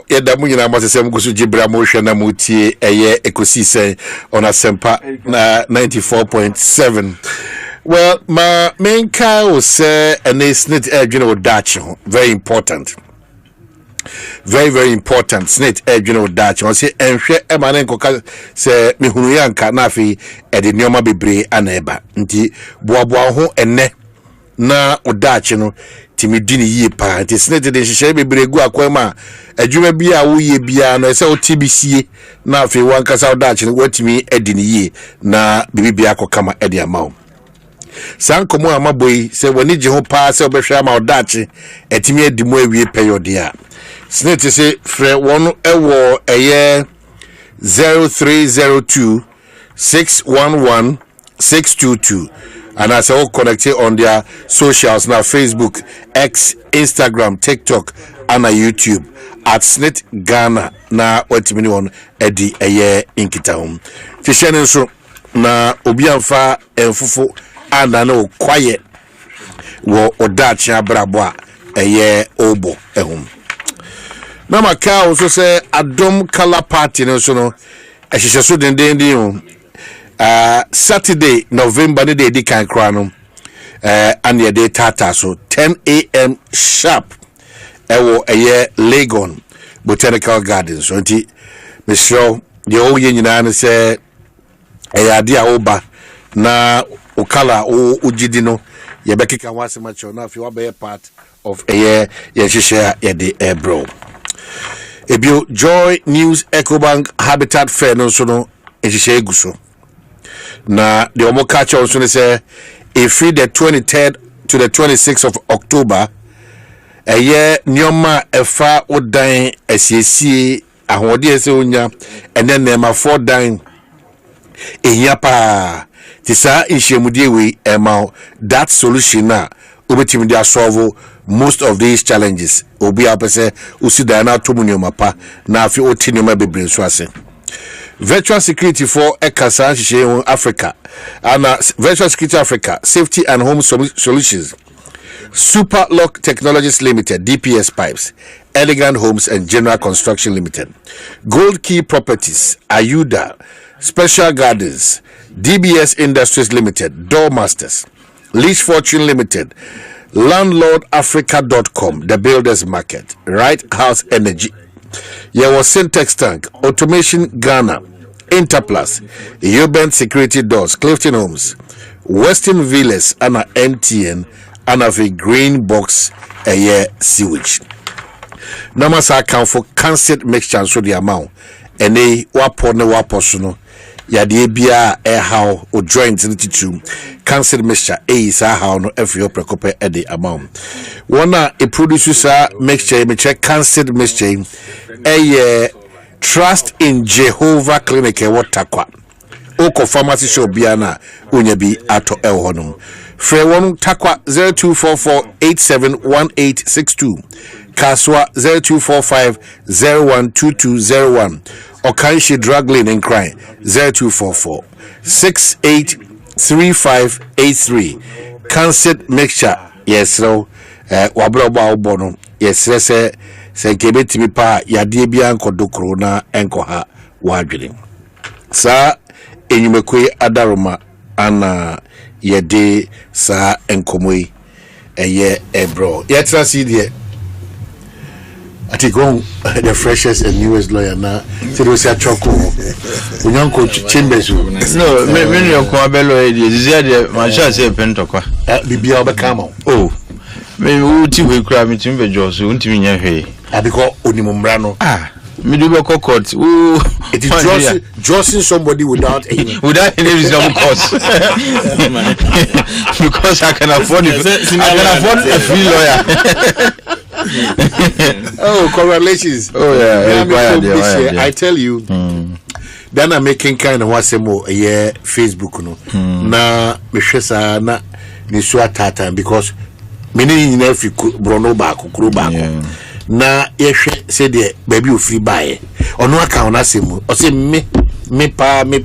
Yeda mu nyina masesem gusu gibra mo hwe na mutie eye Ekosiisen on Asempa 94.7. Well, my main car was an snit edging Dutch, very important. Very important. Snit edging Dutch. I say enhwe emanenko say mihunu yanka na afi ede nioma bebre aneba. Nti boaboa ho enne na odache no timidini yi pa nti snete de hihye bebregu akwama adwuma bi a wo ye bia no ese o TBC na afi wankasa odache no watimi edini yi na bibibia akokama ede amawo sankomo amaboi se wani je ho pa se obehwe ama odache etimi edimu awie period a snete se frɛ won ewo eye 0302 611 622 and as all connected on their socials now Facebook, X, Instagram, TikTok, and YouTube at Snit Ghana na wetimini on edi eye inkitown. Tishene so na obianfa enfufu and no quiet wo odachi abrabwa eye obo ehum. Na maka also say Adom Color Party no so no ehihye so dendendin Saturday, November, the day they can crown and the day tata so 10 a.m. sharp. Ewo a Legon Botanical Gardens. So, Michelle, the old union say a idea oba na ukala o ujidino. Yebeki can once much or if you are a part of a year, share a bro. Ebio JoyNews EcoBank Habitat Fair no sono guso. Na the omo catch also say if the 23rd to the 26th of October a year nyoma efa odan asiesie ahode ese onya and then nema 4 dan ehia pa tisa inhemudie we ema that solution na obetimi dia solve most of these challenges obi apese usida na tomunyoma pa na afi otinyoma bebre so ase. Virtual security for Ekosiisen Africa and Virtual Security Africa Safety and Home Solutions, Super Lock Technologies Limited, DPS Pipes, Elegant Homes and General Construction Limited, Gold Key Properties, Ayuda, Special Gardens, DBS Industries Limited, Doormasters, Lease Fortune Limited, LandlordAfrica.com, The Builders Market, Right House Energy, Yawa Syntex Tank, Automation Ghana, Interplus, Urban Security Doors, Clifton Homes, Western Villas, and MTN, and a Green Box a year sewage. Namasa account for cancelled mixture so the amount, and a wapone waposuno, Yadi Bia air how or joint into cancelled mixture a is how no every precope at the amount. One a produces a mixture, me check cancelled mixture. A Trust in Jehovah Clinic watakwa oko pharmacy shop biana unyebi ato elhonum free one takwa 0244871862 kaswa 0245012201 Okanshi drug lane in crime 0244683583 cancelled mixture yes so wabroba obono yes se kebetimi pa yade bia nkodokro na enkoha wadwene sa enyumekwe adaroma ana yede sa enkomoi eye ebro yetra si de atigon the freshest and newest lawyer na Tirosia Choko unyanko chambers no me yoko abelo e de ma sha se pentokwa bibia obekama oh me uti we kra me timbe joso untimi nya hwe because onimumra no me do be court it is just somebody without any reasonable cause because I can afford a free lawyer. Oh, congratulations. Oh yeah, I tell you then I'm making kind of what's more yeah Facebook no na me hwesa na ni so atata because many in every brono back kuro back na yehwe se de baby ofiri bae ono aka ona semu o se me pa me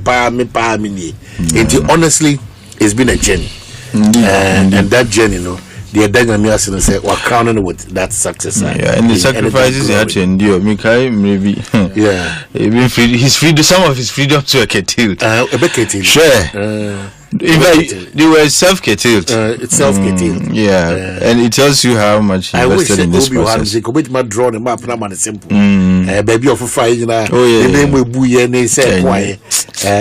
ni and honestly it's been a journey and that journey no the dynamics and say we're crowning with that success. Yeah, and the sacrifices he had to endure. Mikai maybe. Yeah, even his freedom, some of his freedom to a curtailed. Sure. In fact, they were self-curtailed. It's self-curtailed. Yeah, and it tells you how much he invested in this process. I wish my draw the map and simple. Baby of fire, you know. Oh yeah. The name will be and say why.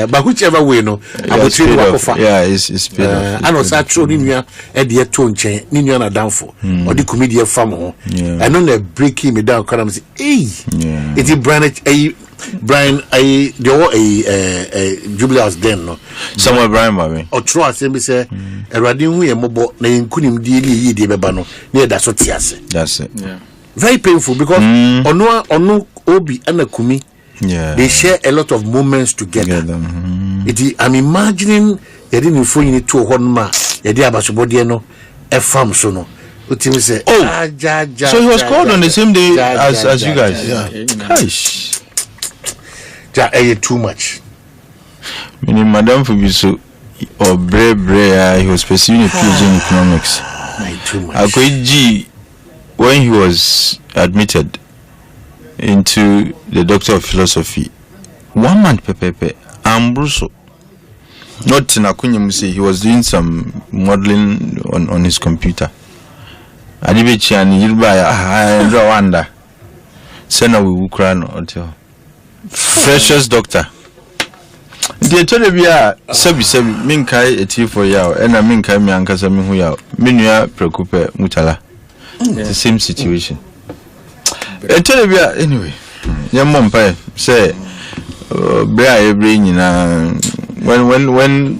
But whichever way, no. I will treat you. Yeah, it's paid off. I know such a Ninia at the tone chain. Ninia down for or the comedian farmer. I know they breaking me down. Because say, hey, it's Brian, there were a jubilees then, no. Somewhere Brian, baby. Or true, I say, a radio who a mobile name couldn't deal ye bebano near that's what that's it. Yeah. Very painful because no Obi and a Kumi, they share a lot of moments together. I'm imagining they didn't phone you to one ma, a dear Basubodiano, a farm sono. Say, so he was called on the same day as you guys. Gosh. Too much. Meaning, Madame Fubiso or he was pursuing a PhD in economics. Too much. Akweji, when he was admitted into the Doctor of Philosophy, 1 month pepepe, Ambruso. Not in Akunyamuse, he was doing some modeling on his computer. Adibechi and Yilba, Rwanda. Sena we Ukraine until. Freshest doctor. The Tolebia Sabi Minkai a tea for Yao and a Minkai Miankasa Mihuya Minua Preocupe Mutala. The same situation. A Tolebia anyway. Young Mompai say Brea bring when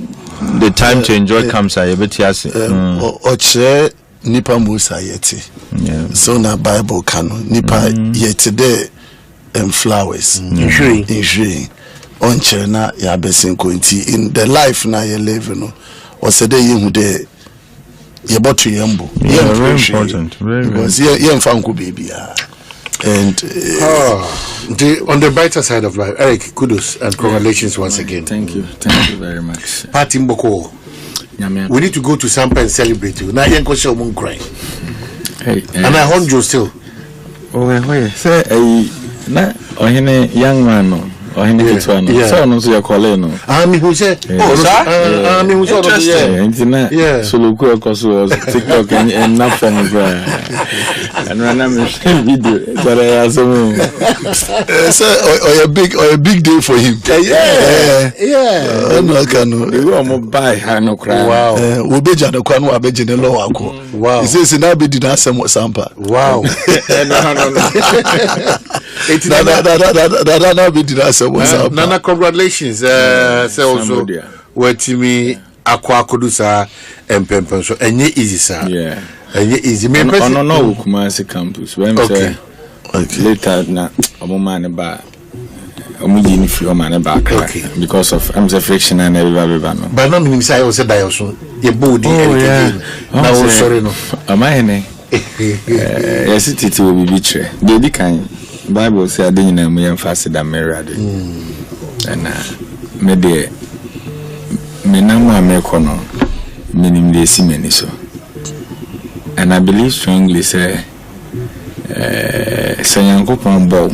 the time to enjoy comes I bet yes. Oche Nipa Musa yeti. So na Bible canon Nipa yet and flowers in on China ya besin kointi in the life na you live no or say dey hu dey ye botu yembo very important because ye mfanku baby and on the brighter side of life, Eric, kudos and congratulations once again. Thank you very much. Party Mboko, we need to go to Sampa and celebrate you now. Yanko show moon crying and I hold you still. Say na ohene young man no ohene kitwa no so no so ya kole no me who say me who say yeah so look across TikTok and nothing and when I'm video but I so a big day for him no can we go buy no cry wow we be jana kwa no abeje ne law ako wow he says na be did asem sampa wow it's that be did asem sampa Nana congratulations say also what me akwa kodusa empempen so enye easy sir enye easy me person no Kumasi campus when say later na omoma ne ba omuji ni fi omane ba because of I'm the friction and everybody no but no mean say I say die so ye body na wo sorry no amane yes it will be bitre dey di kan Bible say adenyi na mu yemfase da merade and me de me na mu amekono minim de simeni so and I believe strongly say Sayankopon bow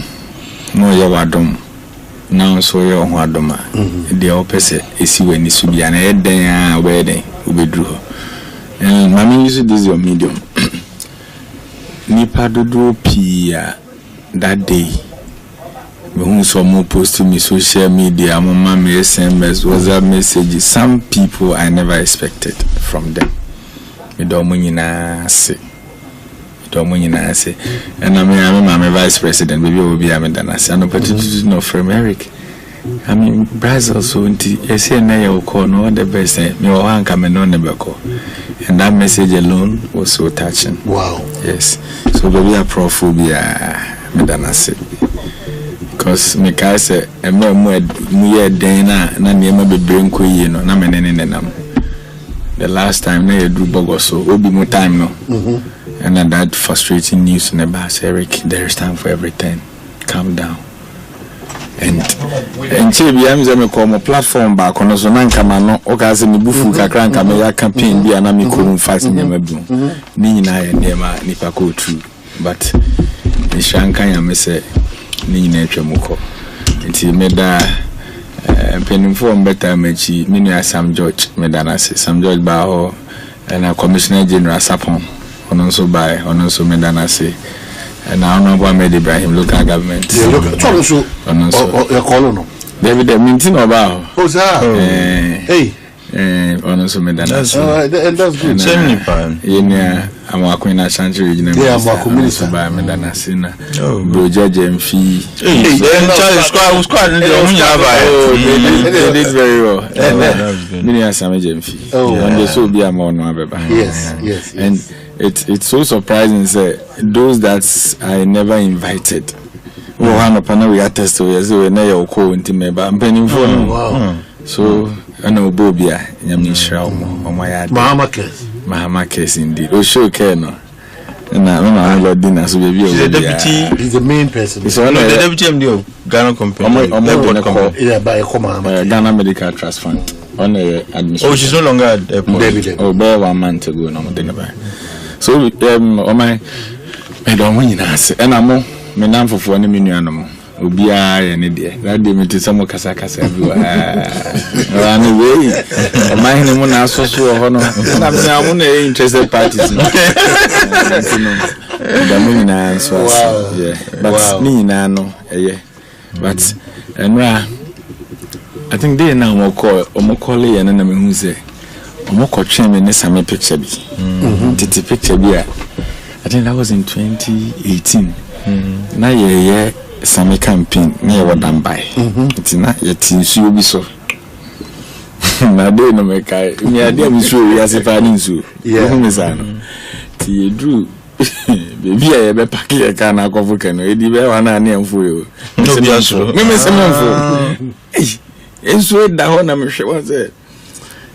no ye wadom now so ye ho adoma de opese esi wani so bia na eden a obeden obedru and mama use this your medium nipa dodo pia that day when some post to me social media mama me SMS WhatsApp messages some people I never expected from them me do mo nyina se and I'm a vice president maybe will be am dana se an opportunity no from Eric I mean Brazil so nti say na you call no the best me o han come no ne beko and that message alone was so touching. Wow. Yes, so baby a prophobia me dana se because me ka say e mu ye den na niam bebre nko yi no na me nenenam the last time na you do bogo so obi mo time no and then that frustrating news in the bus Eric there is time for everything calm down and chebi am ze me ko mo platform ba ko no so na nka ma no o ka se me bufu kakra nka me ya campaign bi ana me ko fast nyama bi ni nyina ya nema nipa ko true but ni shanka ya me se ni nyina atwa mu ko nti me da penimfo mbeta mechi minu ya Sam George me da na se Sam George ba ho na Commissioner General Sapon ono so by ono so me da na se na Honorable Ahmed Ibrahim local government look so your call no David minti no ba oh sir hey ono so me da na se and that's good same nipa yenya amwako na change regional amwako minister ba me da na se na bro George Mfi Charlie squad they did very well many are some Mfi and they so be among no abeba yes and it's so surprising say those that I never invited one upon we attest to yes we na your call into me ba mpeni phone so ana obobia nyame shira mo ya Mahama case indeed o show care no na mama Lord dinner so baby the deputy is the main person so no the deputy MD of Ghana company yeah by Ghana Medical Trust Fund on the administration. Oh, she's no longer at airport. Oh, about 1 month ago no thing about so on my I don't want you to say and I'm me nan for ne menu anom obia ya ne de that dey me to some kasa everywhere and we my him na so ho no na me am na interested parties no da me na so yeah but me na no but enra I think they now mo call ya na me hu say mo ko twen me ne same picture bi titi picture bi I think that was in 2018 na ye same campaign na ye wadan bai na ye tinsu obi so na dey no me kai me ade mi so ya se fa ni nsu me sa no ti edru baby ye be pack ye ka na akofo kan no edi be wa na emfo yo no bi aso me se emfo enso da ho na me hwe wa se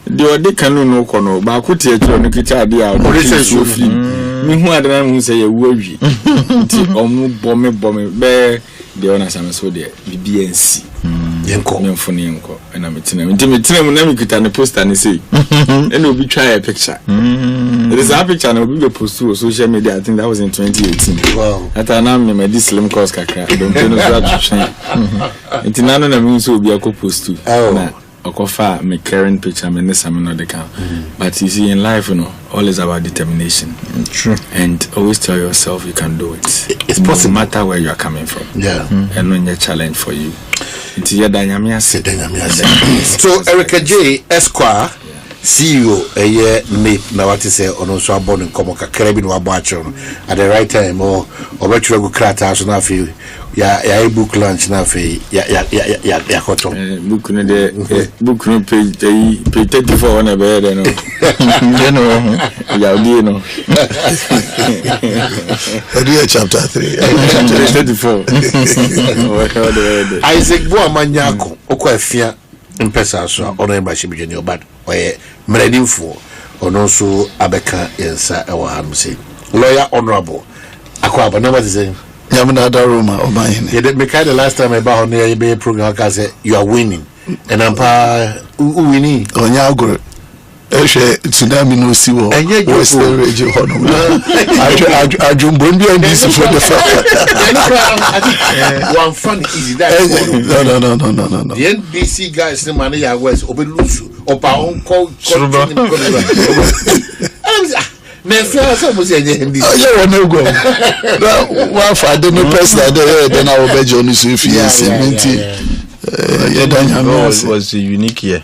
de ode kanu no ko no ba ko tie tro no kita ade a o se so fi mi hu adana mu se ye wu awi ti omu bome be de ona sam so de BBNC yenko memfoni yenko na metina mu na mi kita ne poster ne sei and obi try a picture it is a picture na obi be post to social media. I think that was in 2018 wow ata na me me slim course kakra don tell no so atwetwe ntina no na mi so obi akọ post to na okofa me current picture me ne sam no de kan but you see in life all is about determination. True. And always tell yourself you can do it. It's possible. No matter where you are coming from. Yeah. And when a challenge for you. It's your dynamic. So Erica J Esquire CEO a year mate na what say ono so abon nkomo kakra bi no abo acho at the right time or obetwe go krata so na fe ya book launch na fe ya koto book no de book no page 34 na be there no ya di no chapter 3 34 Isaac Bo amanyako okwa afia mpesa so ono emba shibijeni obad oye mredinfo ono so abeka yensa ewa hamse lawyer honorable akwa abana what is saying yamna daruma obayene yeah me kind the last time about on your be program ka say you are winning and ampa winning onya agro ehwe tsunami no si wo west region hono ajumbo ndia ndisi for the one fun easy that no the NBC guys the man ya west obelusu opa on call me feel so mo say NBC yeah no go wa fa de no president de na obeje onu so fiance minti yeah danya was unique here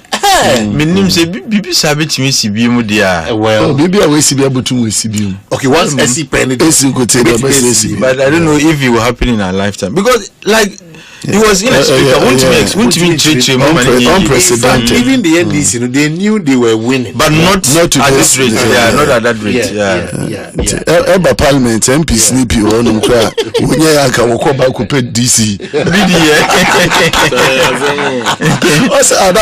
minim say bibi sabe timi sibi mu dia well bibi a we sibi abutu we sibi okay once SC penny SC go take the best but I don't know if it will happen in our lifetime because like it was inexplicable. Won't treat unprecedented. Even the NDC, they knew they were winning, but not at this rate. Yeah, not at that rate. Yeah. Eba Parliament MP Snippy or no cry. When you are going to back up DC. Also, I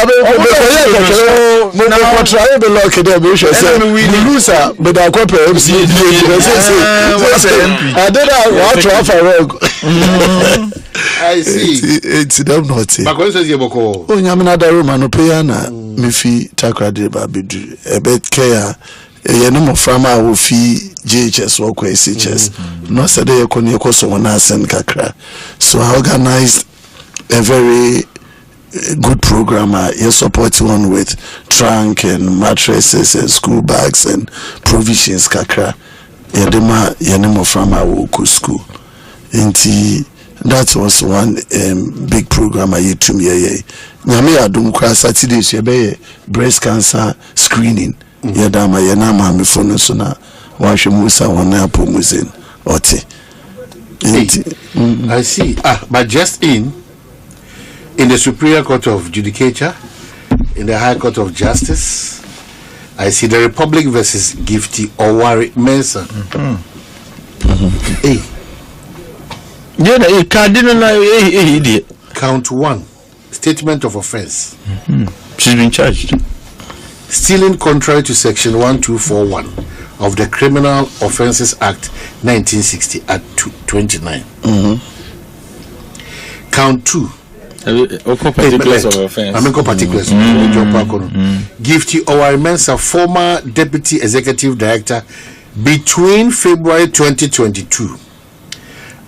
try the lock there. We should say we lose, but I got MC. I did not want to have a rogue. I see. It's them not. But when says Yaboko, oh, Yamina Roman, Opayana, Mifi Takra Babidu, a bit care. A number from our fee JHS or SHS. No, said they could not so one as and Kakra. So I organized a very good program. You support one with trunk and mattresses and school bags and provisions. Kakra. Yadema Yanemo from our school. That was one big program I used to me. Nyame adum kwa Saturdays yebe breast cancer screening. Yadama yanama me phone so na wahwe musa wona apomuzin oti. I see. But just in the Superior Court of Judicature, in the High Court of Justice, I see the Republic versus Gifty Oware Mensa. Hey. Count 1, statement of offense. She's been charged. Stealing contrary to section 1241 of the Criminal Offences Act 1960 at 29. Count 2. Particulars of offense. Particulars. Gifty Oware Mensa, former Deputy Executive Director, between February 2022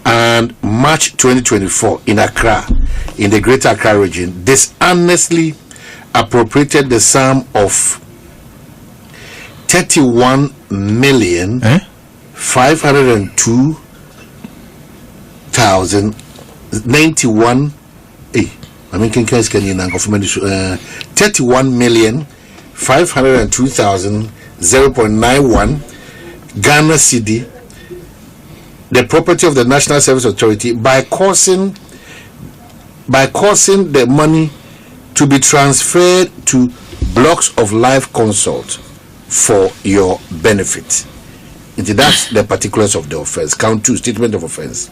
and March 2024 in Accra, in the Greater Accra region, dishonestly appropriated the sum of 31,502,091. 31,502,091 Ghana cedi, the property of the National Service Authority, by causing the money to be transferred to blocks of life consult for your benefit. That's the particulars of the offense. Count 2, statement of offense.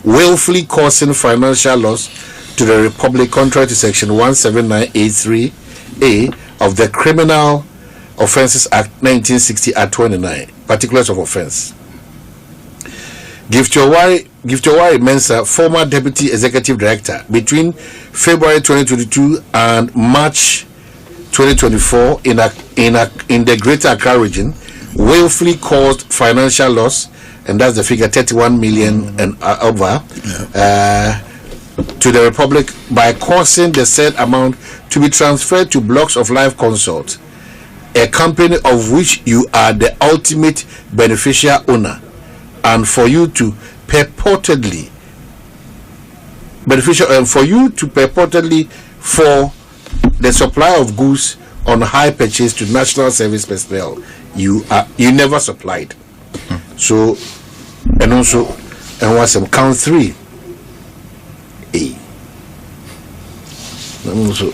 Willfully causing financial loss to the Republic contrary to section 179A3A of the Criminal Offences Act 1960 at 29. Particulars of offense. Gifty Oware Mensa, former Deputy Executive Director, between February 2022 and March 2024 in the Greater Accra region, willfully caused financial loss, and that's the figure 31 million and over, to the Republic by causing the said amount to be transferred to blocks of life consult, a company of which you are the ultimate beneficial owner, and for you to purportedly for the supply of goods on high purchase to national service personnel, you never supplied. So, and also, and was some count 3. And also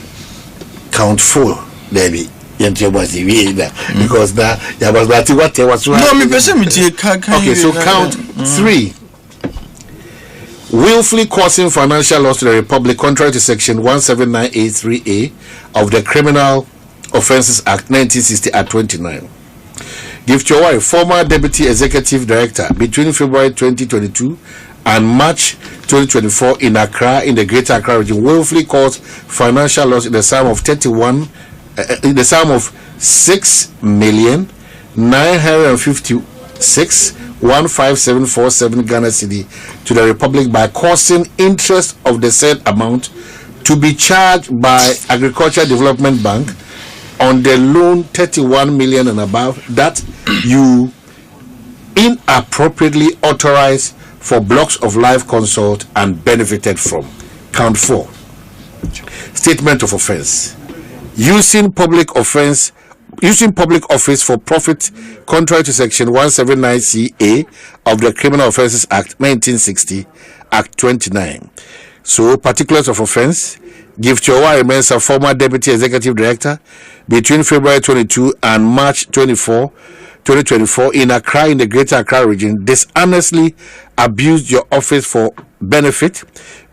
count 4, Debbie. Because that was what was right. Okay, so count 3. Willfully causing financial loss to the Republic contrary to section 179A3A of the Criminal Offences Act 1960 at 29. Gifty Oware, former Deputy Executive Director, between February 2022 and March 2024 in Accra, in the Greater Accra region, willfully caused financial loss in the sum of 6,956,15747 Ghana cedi to the Republic by causing interest of the said amount to be charged by Agricultural Development Bank on the loan 31 million and above that you inappropriately authorized for blocks of life consult and benefited from. Count 4. Statement of offense. Using public office for profit contrary to section 179CA of the Criminal Offences Act 1960 Act 29. So, particulars of offense. Gifty Oware Mensa, former Deputy Executive Director, between February 22 and March 2024 in Accra, in the Greater Accra region, dishonestly abused your office for benefit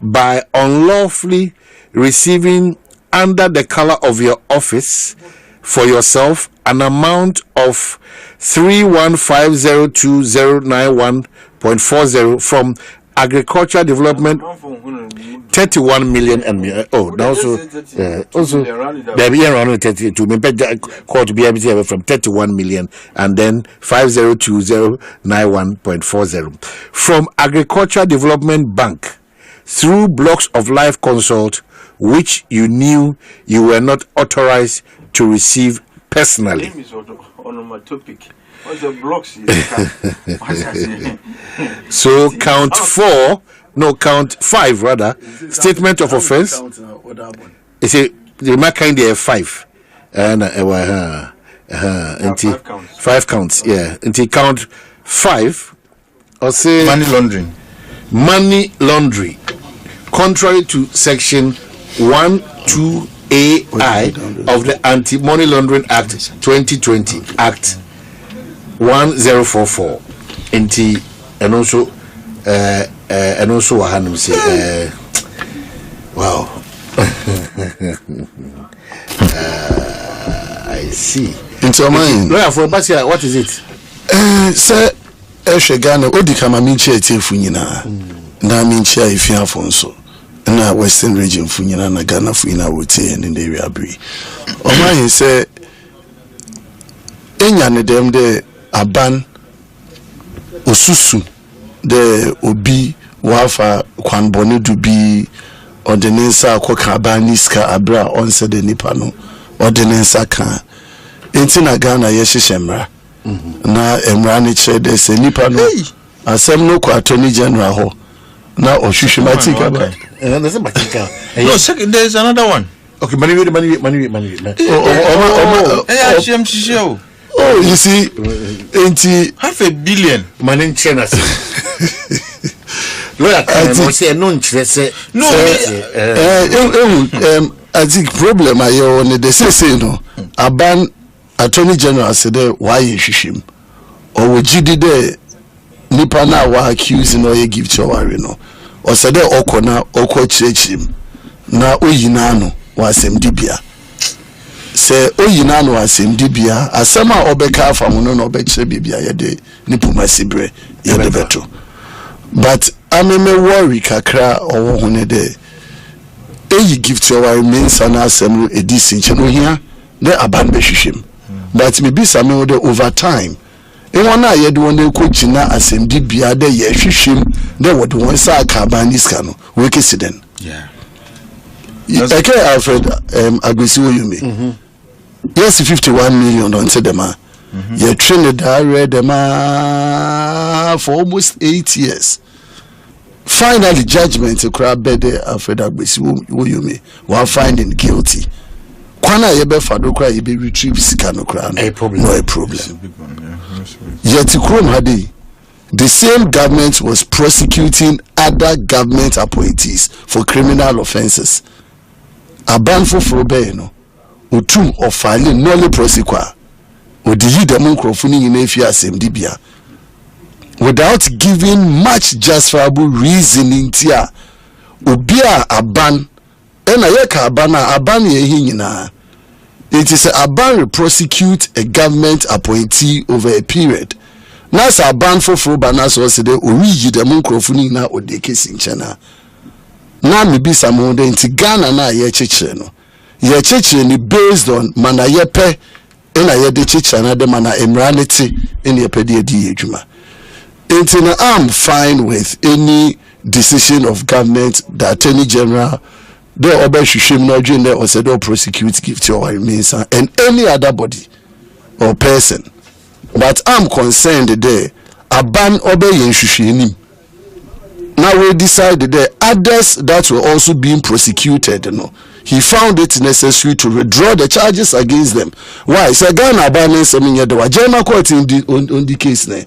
by unlawfully receiving under the color of your office for yourself an amount of 31502,091.40 from agricultural development 31 million and also baby around 32 court to be able from 31 million and then 502091.40 from Agricultural Development Bank through blocks of life consult which you knew you were not authorized to receive personally. So count 5 rather. Statement of offense. It's a kind of 5 and 5 counts. Yeah, until count 5 or say money laundering contrary to section 12AI of the Anti-Money Laundering Act 2020 Act 1044 and also Wahanum say wow. I see. Into mind. Lawyer for Basia, what is it? Sir Eshegana Odikama Minche Tifunyina. Na Minche Ifia Fonso. Na Western region Funyina na Ghana Fuina wote and in the area Bri. Oman say Enya ne dem de aban osusu de obi wafa kwan bonu dubi ordinansa akoka abaniska abra onse de nipa no ordinansa kan enti na Ghana yeshishemra na emra ne che de se nipa no asem no kwa attorney general ho na ohwehwematika ba there's a matika. No, second, there's another one. Okay, money. Oh, you see, half a billion. Money in China. I think problem I on the say no. Aban Attorney General said why you shishim or would you did nipa na wa accuse no ye Gifty Oware no. Or said okona oko chechim na oyina no wasem dibia se oyina no wasem dibia asema obeka afa no no obeche bibia ye de nipuma sibre ye de beto but ameme worry kakra owo hone de eyi Gifty Oware means na asem edisi nche no hia de aban be hwehwem but me bi same de over time na yede won ko gina asem dibia de ye hwehwem de wode won sa ka baniska no we kesiden yeah okay Alfred agree you me yes 51 million on them you trained them for almost 8 years finally judgment to crab bed Alfred agree you me while finding guilty kwana ye be fado kra ye be retrieve sika no kra no a problem yet krom hadi the same government was prosecuting other government appointees for criminal offenses aban foforo be no otum of filing nolly prosequa odi dem nkrofo ni nyina fi asem dibia without giving much justifiable reasoning tia obia aban ena ye ka aban ye hi nyina. It is a prosecute a government appointee over a period. Nasa aban for banas was the origi the microphone na or the case in China. Na mi be some more than Ghana na ye chicheno. Ye chicheni based on mana yepe ena ye de chichana de mana immorality in ye pedi di ejuma. I'm fine with any decision of government, the Attorney General. They obey shame no join there or said or prosecute Gifty Oware means and any other body or person. But I'm concerned there a ban obey shishini. Now we decided there others that were also being prosecuted. He found it necessary to withdraw the charges against them. Why? So Ghana ban something the Wajema court on the case ne.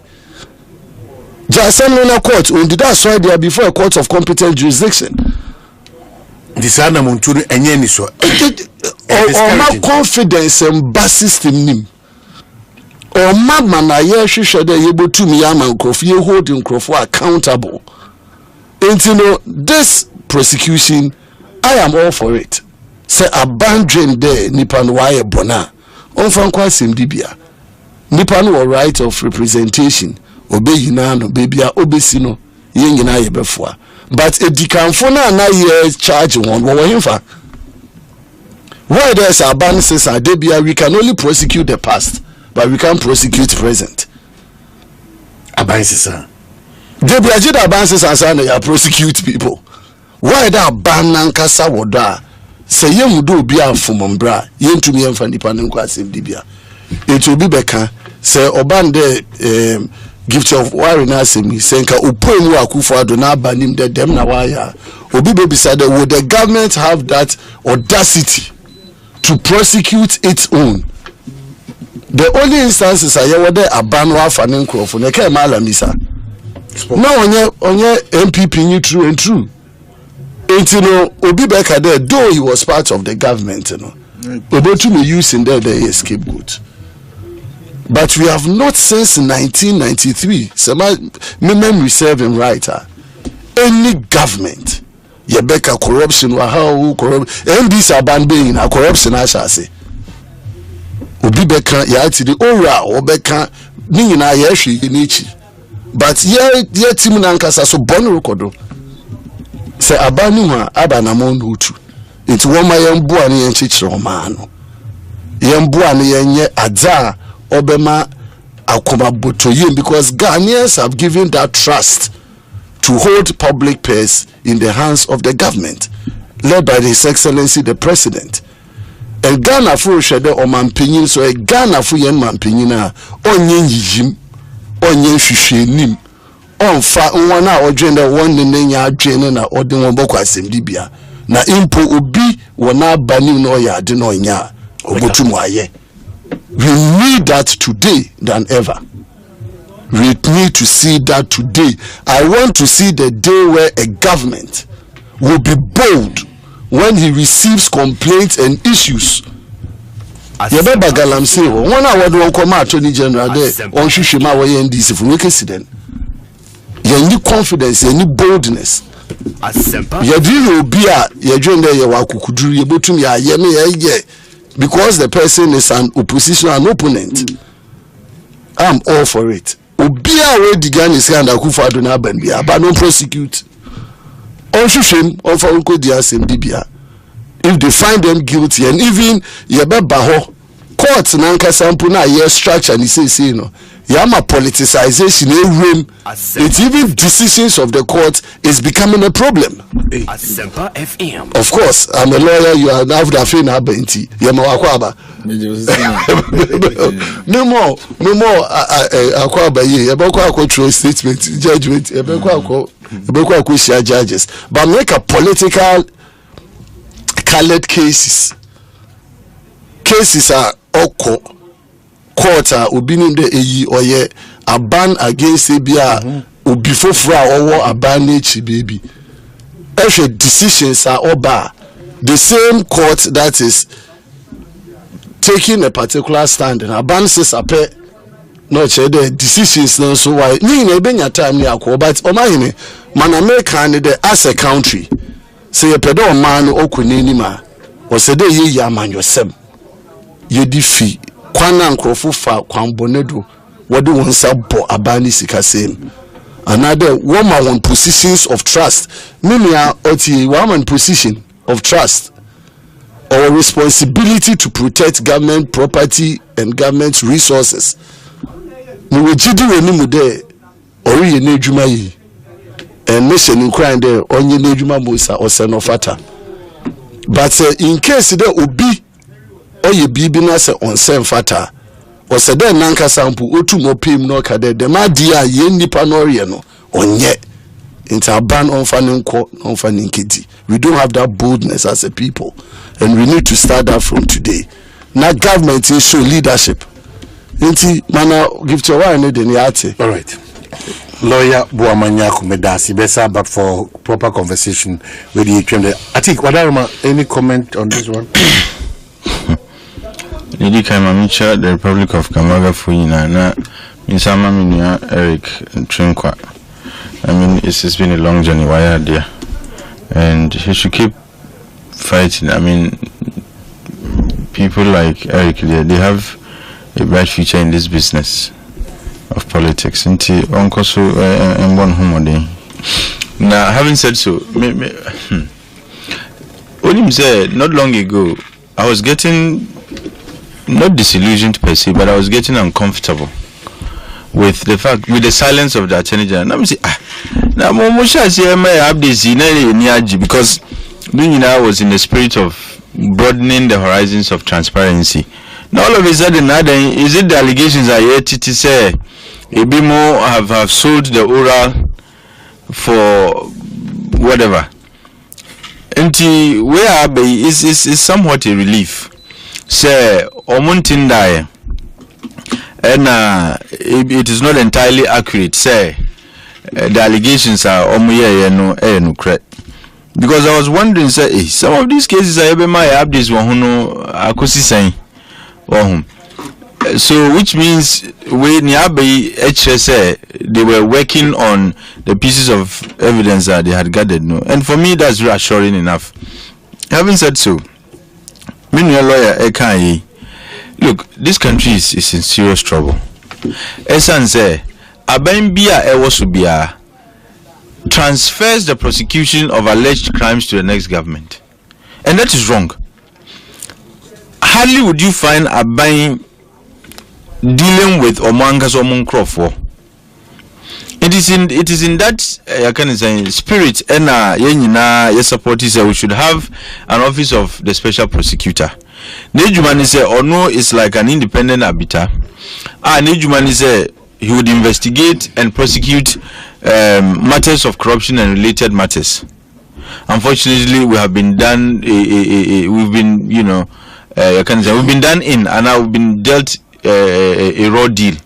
Jason court on the that's why they are before a court of competent jurisdiction. Disana Monturu enyeni so or my confidence and bus system nim or mama na ye hwehwe de yebo tumi ama nkrofo ye hold nkrofo accountable. And this prosecution I am all for it. Say abandon there nipa no waye bona onfa kwa semdibia nipa no right of representation obeyina no bebia obesi no yengina yebefua. But a decanfona na ye charge one himfa. Why there's a ban says Debia, we can only prosecute the past, but we can't prosecute present. Abansisa. Debia jid abanses and ya prosecute people. Why that ban nankasa woda? Say ye do be a fumombra, yen to me and Fanny Panunqua same dibia. It will be beka, say Obande Gifty Oware na semi senka upoemu akufo ado na banim de dem na waya obi be beside would the government have that audacity to prosecute its own. The only instances are where they abandon afanin crofo na ke mala misa na onye MPP ni true and true enti no obi beka there though he was part of the government no obotu me using there the scapegoat. But we have not since 1993, so my memory serving writer, any government, Yebeka corruption, how corrupt, and this aban being a corruption, I shall say. Ubibeka, Yati, the Ora, Obeka, Nina, Yeshi, Nichi. But ye Timunankasa, so Bono Kodo. Say Abanuma, Abanamon Hutu. It's one my young boy and Chich Romano. Young boy and Adza. Obama akoma botoyim, because Ghanaians have given that trust to hold public purse in the hands of the government led by His Excellency the President. And Ghana for shede omampinyin, so Ghana for yen mampinyin onye yijim onye hwehwenim onfa nwana odwende wonne nenya adwene na ode won bokwa asembibia na impo obi wona banim na oya ade na onya obotum aye. We need that today than ever. We need to see that today. I want to see the day where a government will be bold when he receives complaints and issues. Yabeba galamse wo wona wode won koma attorney general there on hwehwema wo ye NDC for we president. You need confidence, you need boldness. You do obi a ye dwende ye wa kukuduru ye botum ya ye me ye. Because the person is an opposition, an opponent, I'm all for it. Obia we digan is hand akufa do na ban bia, but don't prosecute. On shame on for unko dia sem bibia. If they find them guilty, and even yebeba ho court nanka sample na ye structure ni say no. Yama politicization room. It's even decisions of the court is becoming a problem. Of course, I'm a lawyer. You are now the affair na benti. Yama wakwaba. No more. Akwaba ye. Yabakwa control statement, judgment. Yabakwa share judges. But make a political colored cases. Cases are oko. Quarter obinin de eyi oye a ban against ebia obi fofura owo aban echi baby. Every decisions are oba the same court that is taking a particular stand and aban says ape no che the decisions no so why ni na ebenya time ni akọ but o mahine man America ne the as a country say ye pedo man okuni ni ma o se de ye amanyosem ye di fi kwana nkrofo fa kwambonedo wode won sabo abani sika same another woman on positions of trust mimia oti woman position of trust or responsibility to protect government property and government resources we wejidi weni mu de ori ye na adwuma yi and mission in crime there onye na adwuma mosa osenofata but in case there obi oye bibi na se onsen fata o se den nanka sample otu mo pem no ka de ma dia ye nipa no re no onye into ban on fanning kedi. We don't have that boldness as a people, and we need to start that from today. Now government is show leadership. Inti mana Gifty Oware ne den yate. All right. Lawyer Boamanyaku Medasi Besa, but for proper conversation with the HM. I think Wadaruma, any comment on this one? Lady Kaimamicha, the Republic of Kamaga Fuyina, na Misama Minia Eric Trinkwa. I mean, it's been a long journey. Why are there? And he should keep fighting. I mean, people like Eric, they have a bright future in this business of politics. Inti onkoso mbon humode Now, having said so, Onim said not long ago, I was getting not disillusioned per se, but I was getting uncomfortable with the silence of the Attorney General. Now, now Momusha say my updates because I was in the spirit of broadening the horizons of transparency. Now all of a sudden, is it the allegations are yet to say Ebimo have sold the oral for whatever? And where is somewhat a relief. Say Omuntindaye, and it is not entirely accurate. Say the allegations are omuye no correct. Because I was wondering, say some of these cases are ebe my updates wahuno Ekosiisen wahum. So which means when Niabe say they were working on the pieces of evidence that they had gathered, no, and for me that's reassuring enough. Having said so, me lawyer Ekanyi, look, this country is in serious trouble. Esan say Abembia Ewosubia transfers the prosecution of alleged crimes to the next government, and that is wrong. Hardly would you find Abain dealing with Omangas or Munkrofo. It is in that I can say spirit and your supporters we should have an office of the special prosecutor. Nejumani say or no, it's like an independent arbiter. Nejumani say he would investigate and prosecute matters of corruption and related matters. Unfortunately, we have been done. We've been, we've been done in, and now we've been dealt a raw deal.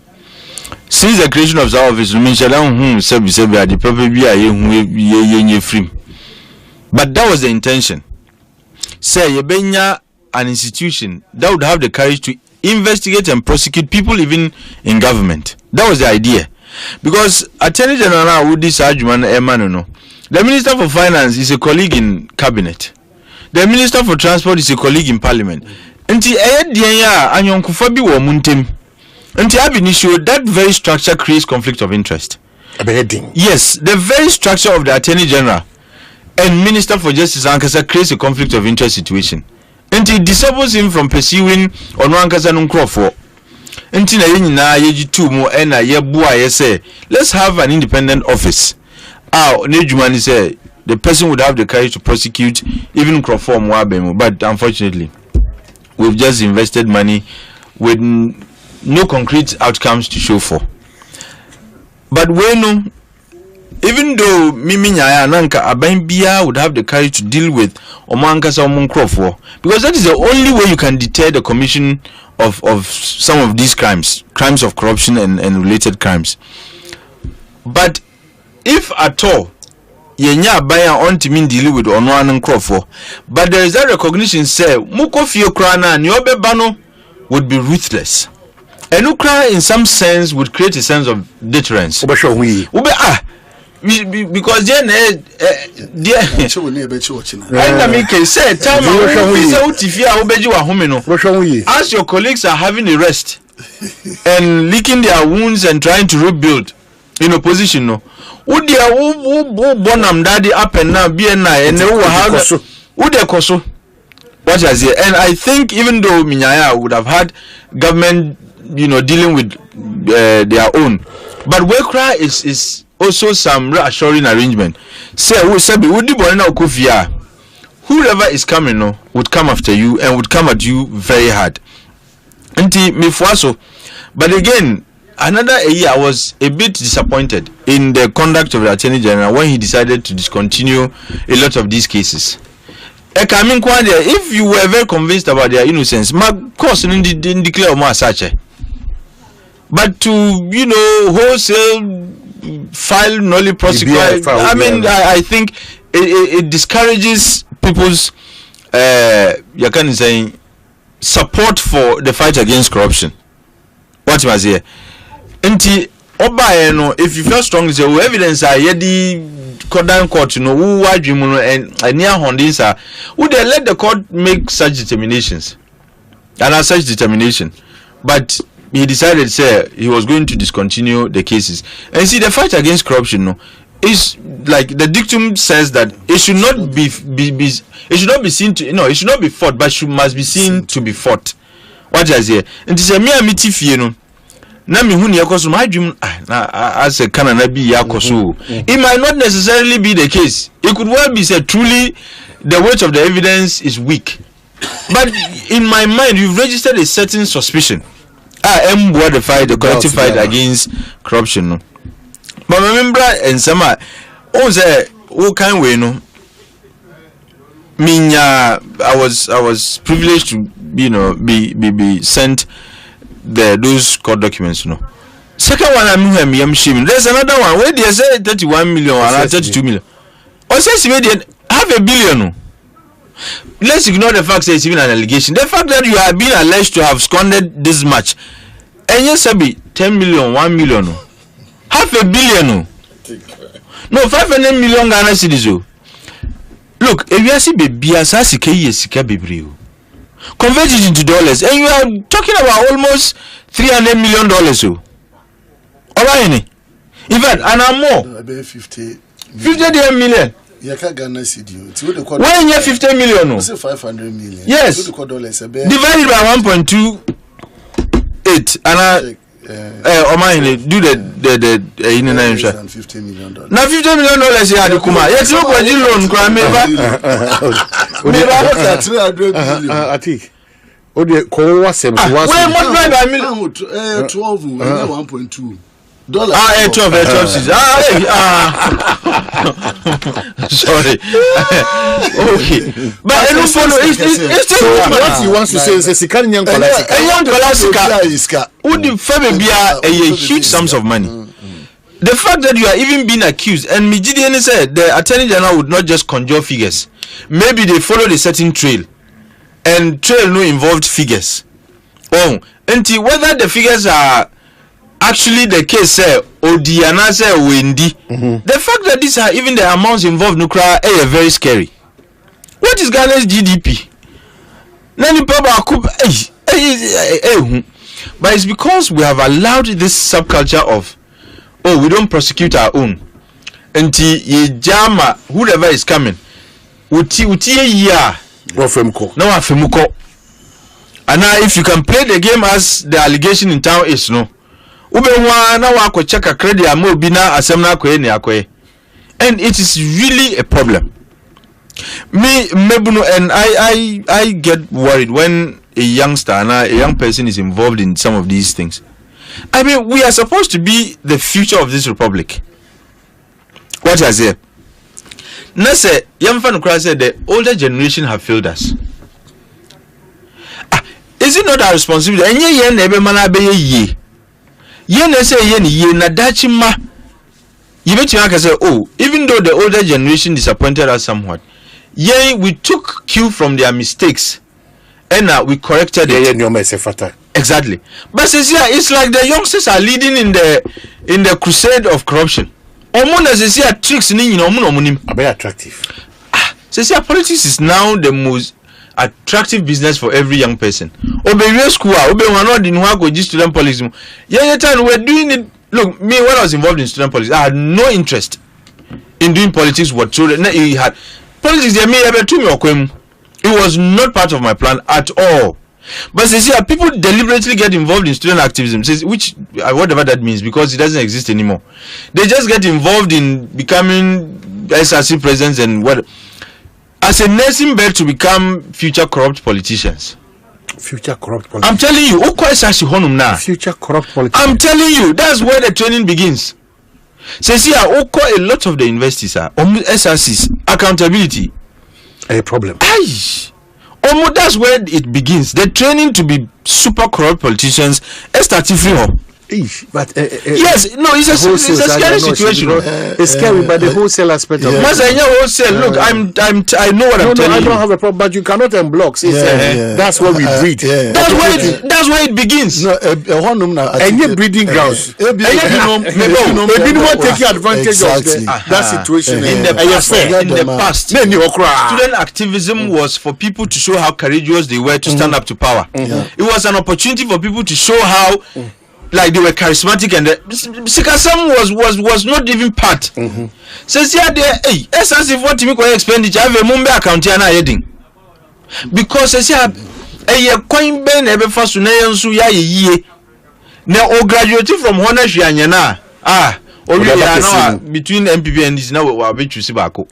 Since the creation of the office, but that was the intention. Say Yebenya, an institution that would have the courage to investigate and prosecute people even in government. That was the idea. Because Attorney General would this argument, the Minister for Finance is a colleague in cabinet. The Minister for Transport is a colleague in Parliament. Until that very structure creates conflict of interest. Yes, the very structure of the Attorney General and Minister for Justice Ankasa creates a conflict of interest situation. Until it disables him from pursuing on Ankasa Nunkrofo. Until let's have an independent office. Nejumani say the person would have the courage to prosecute even Crawford Mwabemu, but unfortunately, we've just invested money with no concrete outcomes to show for. But when even though Mimi Nyaya Nanka Abambia would have the courage to deal with Omankasa Omunkrofor, because that is the only way you can deter the commission of some of these crimes of corruption and related crimes. But if at all Yenya Baya on to mean deal with Onwan and Crawford, but there is that recognition say Mukofio Krana and Yobe Bano would be ruthless. And Ukra in some sense would create a sense of deterrence. Because then as your colleagues are having a rest and licking their wounds and trying to rebuild in opposition, no. Bonam daddy up and now BNI and koso. What is it? And I think even though Minyaya would have had government, dealing with their own, but Wekra is also some reassuring arrangement. Say whoever is coming, no, would come after you and would come at you very hard. But again, another year I was a bit disappointed in the conduct of the Attorney General when he decided to discontinue a lot of these cases. If you were very convinced about their innocence, my course didn't declare more such. But to wholesale file nolly prosecute, I think it discourages people's support for the fight against corruption. What was here? If you feel strongly, say evidence are yedi down court, who are and near Hondinsa, would they let the court make such determinations? And as such determination, but he decided, say, he was going to discontinue the cases. And see, the fight against corruption, is like the dictum says that it should not be it should not be seen to it should not be fought, but must be seen to be fought. What is here? And it is a mere mitifie no. Na me hu ne yakoso my dream as a Canada be yakoso. It might not necessarily be the case. It could well be said truly the weight of the evidence is weak. But in my mind, you've registered a certain suspicion. The collective fight against corruption. No? But remember, and some say, what kind way no? I was privileged to be sent those court documents. No. Second one, I'm shaming. There's another one where they say 31 million or 32 million. Osei Assibey half a billion. No. Let's ignore the fact that it's even an allegation. The fact that you are being alleged to have squandered this much, and yes, 10 million, 1 million, half a billion, no 500 million Ghana cedis. Look, if you see baby, convert it into dollars, and you are talking about almost $300 million. Alright, in fact, and I'm more. 50 million. You can't Ghana city. When you 50 million, no? 500 million. Yes. Divided by 1.28, and do the in the 50 million. Now $50 million here, the Kuma. Yes, look what you loan, $300 million. I think. Oh, the call was 71. 12, 1.2. $12. Sorry. Okay. But I don't follow. It's what he wants to say is a young would a huge sums of money. The fact that you are even being accused, and Mijidian said the Attorney General would not just conjure figures. Maybe they followed a certain trail, and trail no involved figures. Oh, until whether the figures are actually the case say Odiana say Wendy. The fact that these are even the amounts involved nukra are very scary. What is Ghana's GDP? But it's because we have allowed this subculture of we don't prosecute our own. Until ye jama whoever is coming. Uti ya no afemuko. And now if you can play the game as the allegation in town is no. And it is really a problem. And I get worried when a youngster and a young person is involved in some of these things. I mean, we are supposed to be the future of this republic. What I say? Nase Yamfan said the older generation have failed us. Is it not our responsibility? And ye say ye na dachima. You bet you can say, even though the older generation disappointed us somewhat, we took cue from their mistakes and we corrected it. Exactly. But says it's like the youngsters are leading in the crusade of corruption. Tricks very attractive. Says politics is now the most attractive business for every young person. School, student politics. We're doing it. Look, me when I was involved in student politics, I had no interest in doing politics whatsoever. Politics, it was not part of my plan at all. But people deliberately get involved in student activism, which whatever that means, because it doesn't exist anymore. They just get involved in becoming SRC presidents and what, as a nursing bed to become future corrupt politicians. Future corrupt politicians. I'm telling you, future corrupt politicians. I'm telling you, that's where the training begins. A lot of the investors are SRCs, accountability. A problem. That's where it begins. The training to be super corrupt politicians is starting from. But yes, no, it's a scary situation. It's scary, but the wholesale aspect of it. Once I know wholesale, look, I know what I'm telling you. I don't have a problem, but you cannot unblock. That's where we breed. That's where it begins. No, and your breeding grounds. Maybe not taking advantage of that situation in the past. Student activism was for people to show how courageous they were to stand up to power. It was an opportunity for people to show how like they were charismatic, and Sikasam was not even part. Says yeah, hey, as if what me call expenditure have a Mumbai account here na heading. Because says yeah, coin ben ebe first na yansu ya ye. Now o graduated from honors yanyana. Between MPP and this now we choose Sibako.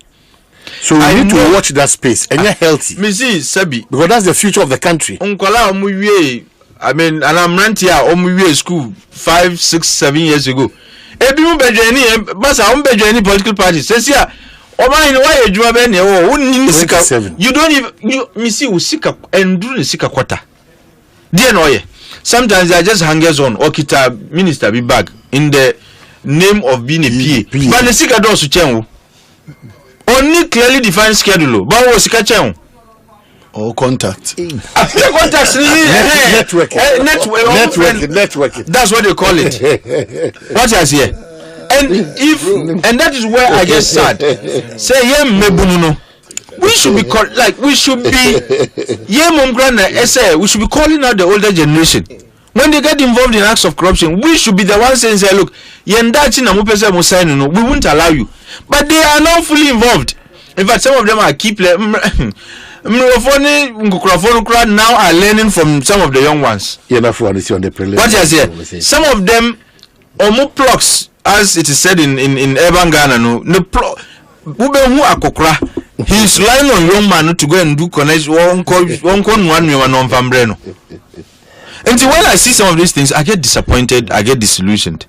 So we need to watch that space and you're healthy. Missy Sabi. Because that's the future of the country. Unkola Omuye, I mean, and I'm renting Omuye school 5, 6, 7 years ago. Ebi Mbejeni, Basa Mbejeni political party. Says here, Oma in why you are Ben, you don't even Missy Usika and do the Sika quarter. Dear Noye. Sometimes they are just hangers on or kita minister be back in the name of being a PA. But the Sika does to only clearly defined schedule. But was Sika chen or contact. Contacts networking. That's what they call it. What is here? And that is where I get sad. Say yeah, mebununo. We should be we should be we should be calling out the older generation. When they get involved in acts of corruption, we should be the ones saying, say, look, we won't allow you. But they are now fully involved. In fact, some of them are now are learning from some of the young ones. What is here? Some of them almost plucks, as it is said in urban Ghana, he's relying on young man to go and do connection. And so when I see some of these things, I get disappointed, I get disillusioned.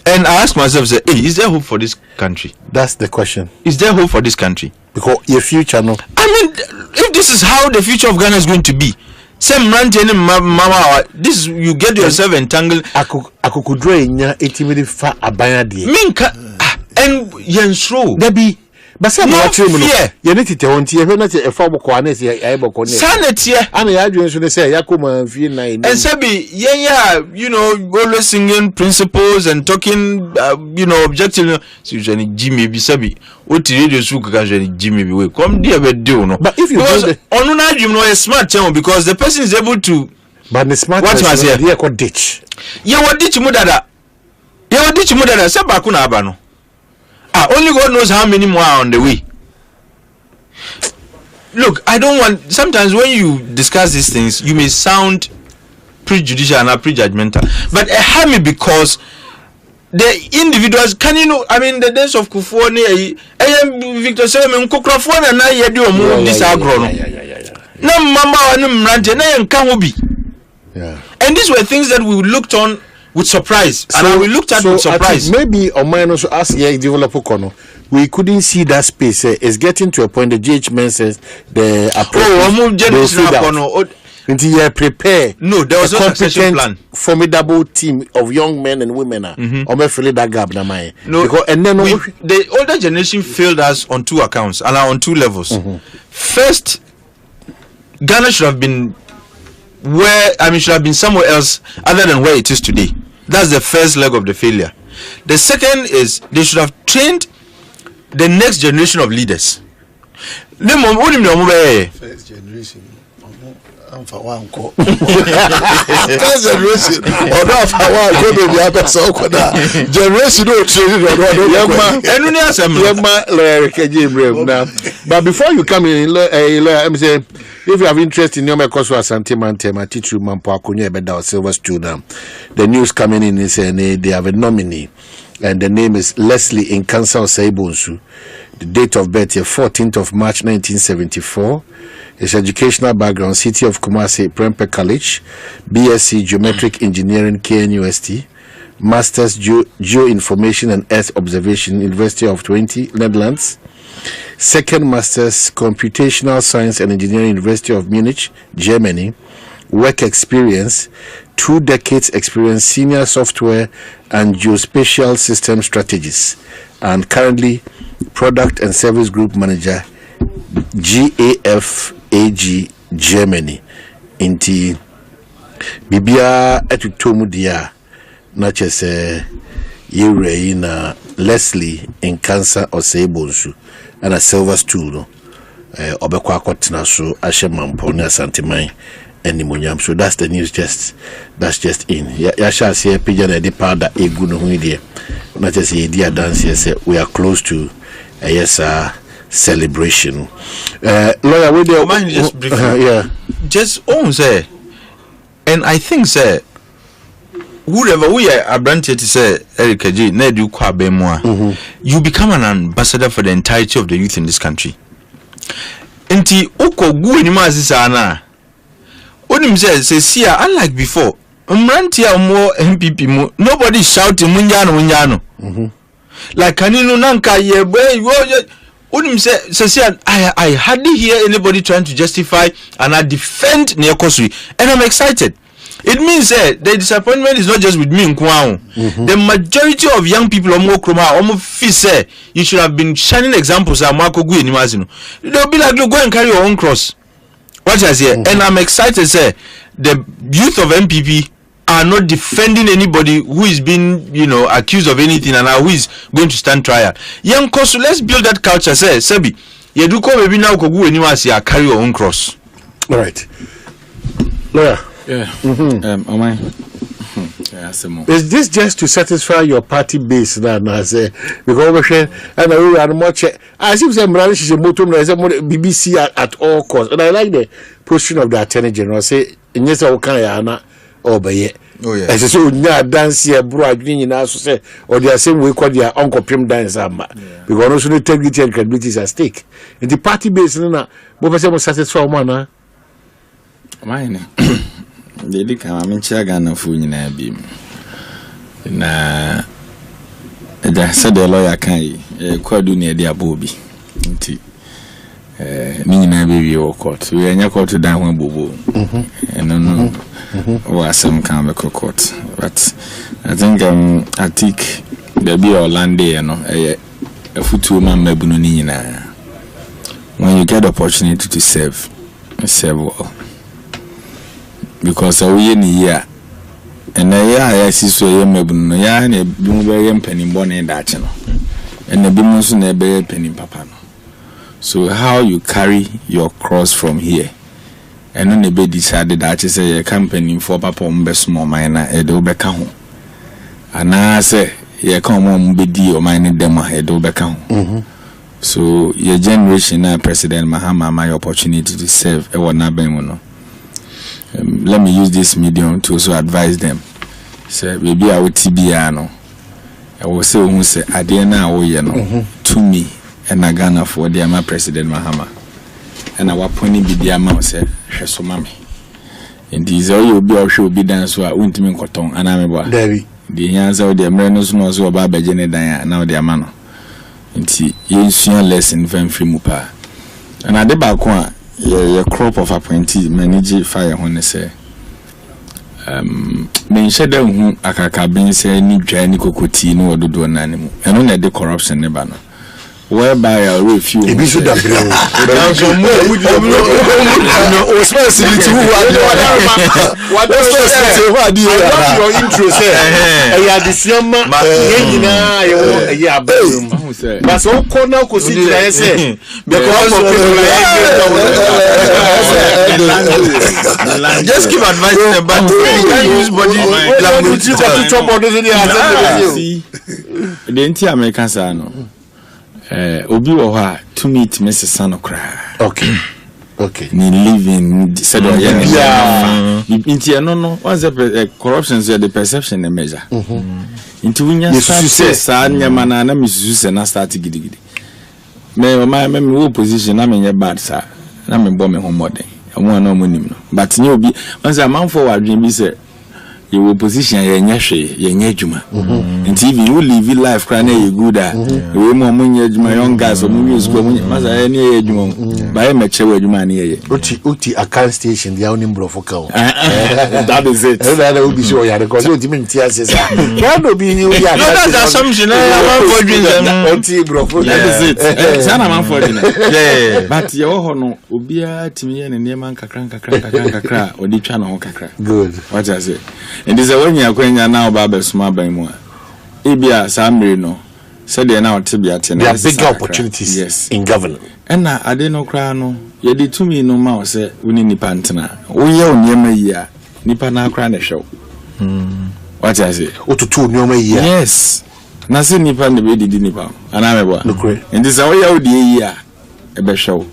And I ask myself, say, hey, is there hope for this country? That's the question. Is there hope for this country? Because your future, no. I mean, if this is how the future of Ghana is going to be, same ranting mama, this you get yourself entangled. Minka and Yensro. Debbie. But some no fear. You need to tell you not a form of quanes here. Sanity. And I should say, Yakuma and Feel Nine. And Sabi, yeah, you know, always singing principles and talking, objective. Usually, Jimmy be Sabi. What radio suka Jimmy be come dear, but do no. But if you on you know a smart channel because the person is able to. But the smart what was here? Yeah, called ditch. Yeah, what ditch mudada? Yeah, what ditch mudada? Sabakuna abano. Only God knows how many more are on the way. Look, I don't want. Sometimes when you discuss these things, you may sound prejudicial and prejudgmental. But help me because the individuals can I mean the days of Kufone, Victor Solomon, Kokrafone, and I do this agro. No, Mama, and these were things that we looked on with surprise, so, and we looked at with surprise. Maybe on mine also ask developer Kono. We couldn't see that space. It's getting to a point. The GHM says the until you prepare. No, there was a competent plan. Formidable team of young men and women. No, because, and then the older generation failed us on two accounts and on two levels. First, Ghana should have been should have been somewhere else other than where it is today. That's the first leg of the failure. The second is they should have trained the next generation of leaders. First generation. For one call. First generation. But before you come in, I'm saying, if you have interest in your Mekoso Asante Mantema, Tichu Mampo Akunya Beda or Silver Student, the news coming in is they have a nominee, and the name is Leslie Nkansa Osei Bonsu. The date of birth is 14th of March 1974. His educational background: City of Kumasi Prempeh College, BSc Geometric Engineering KNUST, Masters Geoinformation and Earth Observation University of Twente, Netherlands. Second Masters Computational Science and Engineering University of Munich, Germany. Work experience: 2 decades experience senior software and geospatial system strategies, and currently product and service group manager, GAFAG Germany. Inti bibia etutomu dia na chese yere na Leslie Nkansa Osei Bonsu and a silver stool no obekwa akotena so ahye mampo na Asanteman animonyam. So that's the news. That's just in. Ya shall see pigeon at the powder a good idea. Not just a dear dance. Yes, we are close to a yes celebration. Lawyer, with the mind just briefly. Yeah, just say, and I think say, whoever we are abranted to say Erica G, Nedu Kwabemwa, you become an ambassador for the entirety of the youth in this country. Enti oko gu ni mazisana. Onim says unlike before, Mrantia more MPP mo nobody shouting munyano. Like kanino nanka ye Onim says I hardly hear anybody trying to justify and I defend Ekosiisen, and I'm excited. It means the disappointment is not just with me in Kwao. The majority of young people say you should have been shining examples of Marco Gui and Imazino. They'll be like, look, go and carry your own cross. What I say, and I'm excited say the youth of MPP are not defending anybody who is being, accused of anything and who is going to stand trial. Young Kosu, let's build that culture. Say, Sebi, you do come maybe now Kogu and Imazia carry your own cross. all right. Lawyer. Yeah. Is this just to satisfy your party base now? Because we are much. I see some British BBC at all costs, and I like the position of the Attorney General. Say, yes, I can obey. Oh yeah. As so now dance here, bro. I say, or they are saying we call their uncle Prim dance, because also the integrity and credibility is at stake. In the party base, now, what was satisfy man? Mine. They come in Chagana for you na said the lawyer can quite do near their booby. Nina baby or court. We are not called to down one boo. And no, or some kind of court. But I think there be Orlando, a footman mebunina. When you get the opportunity to serve well. Because we in here and I see so yamabun ya and a boom penny bonnet that channel and the bimus never penny papa. So how you carry your cross from here and then the bed decided that you say a company for papa small minor a dobeka home. And I say ye come on bedi or mine demo a dobeka home. So your generation now President Mahama my opportunity to serve a one nabemono. Let me use this medium to also advise them. Say, maybe I will TBA. I will say, who say, Adiana, to me, and I Ghana for the Ama President Mahama. And our pony be the amount, say, so mammy. And these all you be or should be done so I won't mean cotton, and I'm about Debbie. The answer of the Americans knows about Bajane Diana, now their manner. And see, you soon less in Van Frimupa. And at the back one. Yeah, crop of appointee manage fire when they say men shadow who akaka ben say ni dwa ni kokoti no ododo nanemu eno na de corruption ne ba no whereby I refuse ebi so da bre o responsibility who what your intro say e ya disiama nyina ye abam but so ko na ko si jira say because of just give advice to them, but you can't use body language to chop on the entire American sano. Obi wa to meet Mrs. Sano cry. Okay. Ni living said yeah. No. Once the corruption is the perception the measure. Into winya start nyamana na misusu na start gidigidi. Me position na me bad sir. Na me bomb me homode. But you be once a man forward dream be say you will position yenye juma. And TV you live life crying you good we more money young guys or movies go masa any juma by me chewe juma ni uti account station the only bro focal that is it that will be sure ya because you didn't hear say that no be you ya that's the assumption man for dreams uti bro that is it sana man for dreams yeah but your ho no obia timi ye ne neman kakra odi twa na ho kakra good what I say and this is when you are going now Baba small by more. Ebia Samri no said they now to be at there are bigger opportunities in government. And I didn't cry no. You did to me no mouse say we need pantana. We own yema nipa na cry the show. What I say? O to 2 nyoma year. Yes. Na say nipa ne be didi nipa. Anamebo. Nokre. And this away out the year ebe show.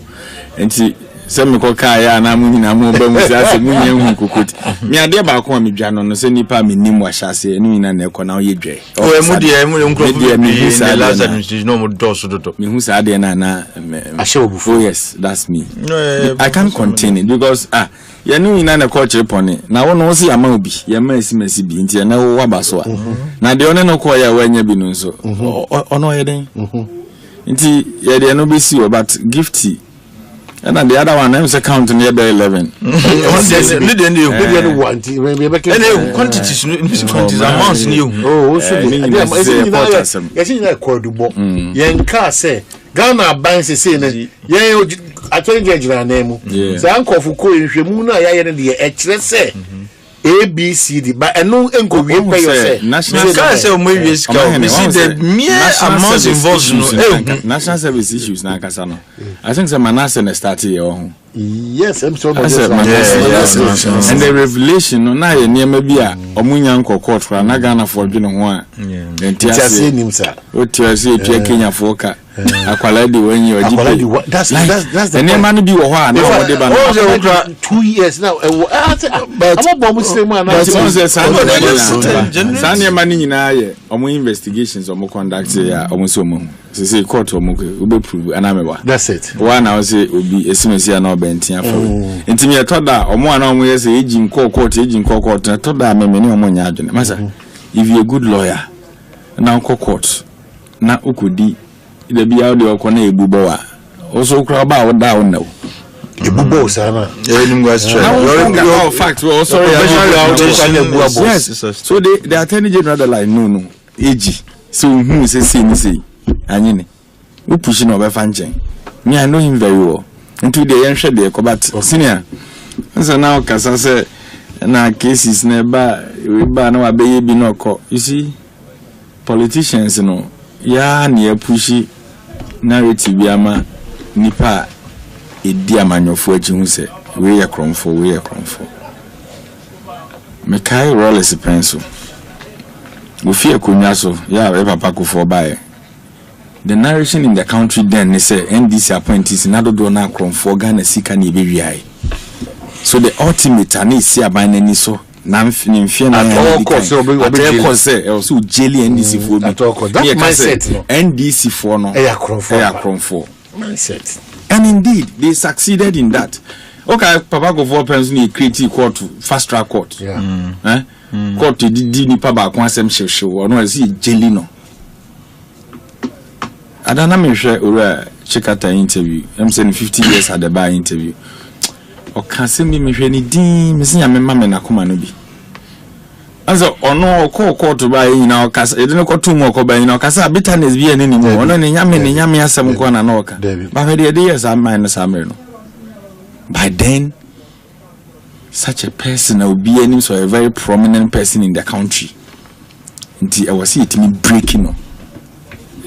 Enti se me ko ka ya na mu nyina mu ba mu say mu nya hu kokoti. Me ade ba ko me dwa no se nipa me nim wa hyase enu nyina na ko na ye dwe. O emu de emu nkrofo me last administration no mo do so do. Me hu say ade na ahye obufu. Oh yes, that's me. I can't contain it because ya nu nyina na ko chire pone. Na wo no so ya ma obi, ya ma esimasi bi nti na wo waba so a. Na de one no ko ya wa nya bi no so. Ono ye den. Nti ya de no be si o but Gifty. And the other one, I'm counting near 11. Quantities amounts new. Oh, so Ghana banks say, I told you name. So Uncle Foucault, if you moon, I had the HLS ABCD, but I know Uncle we pay yourself. National Service the mere amounts involved. National Service issues now, Casano. I think some Manasseh started your yes, I'm so and the revelation no na ye maybe a omunyanko court for na Ghana for dwene ho a entiase nim sir o tiase etua Kenya for ka akwala di wenyi ojipe that's the and man bi wo ho a na wo de ba na 2 years now but I'm a Muslim man san man nyina ye omo investigations omo conduct ya omo so omo say court omo go prove anameba that's it one now say obi esimesi na bentia for ntimi etoda omo ana omo yese ejin court etoda memeni omo nya adwene masa if you a good lawyer na court na ukudi the bia de okona ebubo a also kra ba wo da wo no ebubo sana enim go straight fact we sorry yes so the attorney general like no eji so who say ni say anyine we push no be fa nchen me I know him very well into the yen shade but senior so now kasa say na cases na ba na abeye bi no ko you see politicians no ya na e pushi narrative bi ama nipa edi amanyofo aji hu se we ye kromfo me kai rollers pencil we fear kunya so ya we papa ko for buy the narration in the country then they say NDC appointees na do na kromfo Ghana sika na ebewiai so the ultimate ani si abanani so na mfie na all course say also jelly NDC for me that mindset NDC for no e kromfo mindset and indeed they succeeded in that. Okay, papa go for pens ni create court fast track court court di ni pa ba ko asem hwehwe no asi jelly no adana me hwe ora chikata interview I'm saying 50 years at the bar interview o kan se me hwe ni din me sinya me ma me na koma no bi anzo ono ko court ba yi na o kasa e de no kotu mu ko ba yi na o kasa bitterness bi ene ni mu ono ne nyame asem ko na na o ka ba me de yes am minus amre no by then such a person will be any so a very prominent person in the country nti I was it me breaking no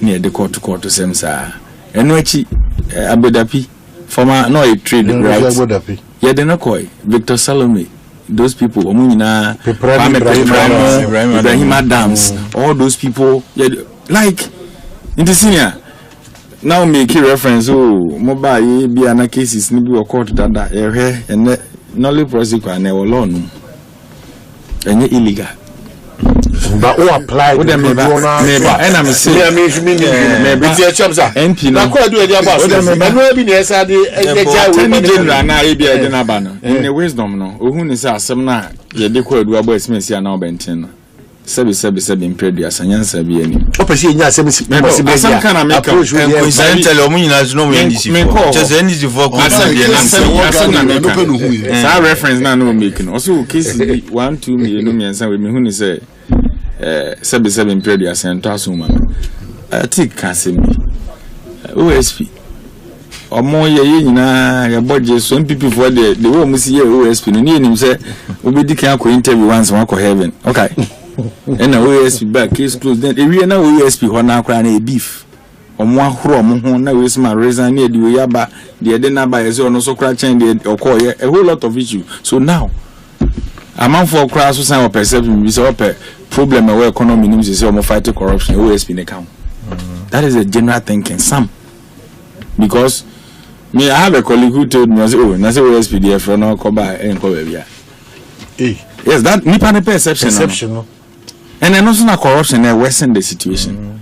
near the court to same sir enochi Abedapi former no a trade right yeah they no koi Victor Salome those people omunina Ibrahim Adams all those people yeah like in the senior now make a reference mobile be an cases ni bi court dada and nolly prosecute na law no enye illegal but who apply with them and I'm saying maybe the chamsa MP na ko do e dia boss and no be na say general na e bia de na ba no in the wisdom no ohun ni say asem na ye de ko adu abo esimesi na obenten no sebi impredu asanyansa bi ani opese nya asem asem kana make coincidentally omunyina no we NDC for just NDC for asem na make sa reference na no make no also case 1 2 million miensa we me hu ni say sebi impredu asento asuma ati kasem OSP omo ye nyina ya budget so people for the way omo see OSP no ni nim say obedi kan ko interview once one ko heaven okay And a OSP back case closed. Then we are now OSP one now crying a beef. Omo ahoro omo ho na we smart reason na the way aba the dey na ba e so no so cry chain the okoye a whole lot of issue. So now amount for cry so sign of perception we say problem where economy nim say omo fight corruption OSP in account. That is a general thinking some because me I have a colleague who told me I say oh na say OSP dey for no ko ba en ko ba bia. Yes, that nipa perception no. And then also na corruption e worsen the situation.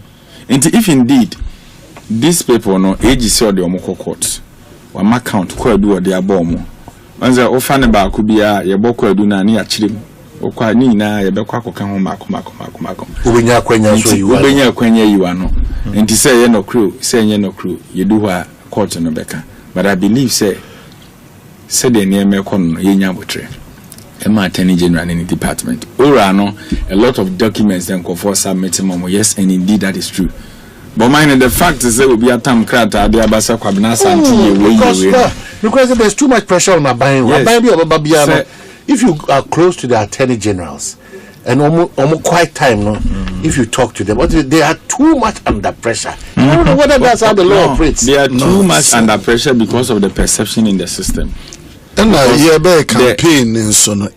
And if indeed these people no age say the omoko court wa ma count ko adu ode abomo anza o fa ne ba ko bia ye boko adu na ne ya kirem o kwa ni na ye be kwa koka ho mako ubenya kwanya so yiwa ubenya kwanya yiwa no enti say ye no crew ye do wa court no beka but I believe say the name kon ye nya botre Emma Attorney General in the department ora no a lot of documents then go for submitting momo yes and indeed that is true. But mind the fact is there will be a time crata the abasa kwabna santi because there's too much pressure on buying. Yes. If you are close to the Attorney Generals and almost quite time no, if you talk to them, they are too much under pressure. I don't know whether that's how the law operates. They are too much under pressure because of the perception in the system. And the campaign in some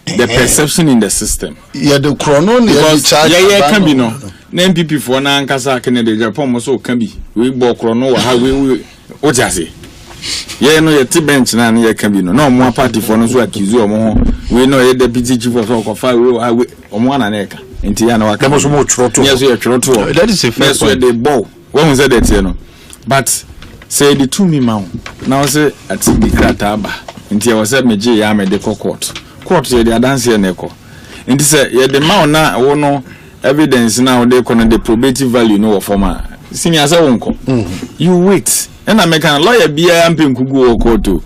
the perception in the system. Yeah, the chrono can be no. NPP for na nkasa Kennedy Japan mo so can be. We bo chrono wa ha we o jase. Yeah, no, your bench na ye can be no. No more party for no so accuse omo. We know ye deputy chief of Okofa we omo na neka. Enti ya na wa kemo so mo troto. Yes, we troto. That is a fair point. They bow. When we said that you know. But say the two me ma. Now say at the krataba. Enti ya was meje ya me de court. Court say the dance here neko. Enti say ye the ma na wo no evidence now they call the probative value no former. Senior say wonko. You wait. And I make a lawyer be a amping kugu koto.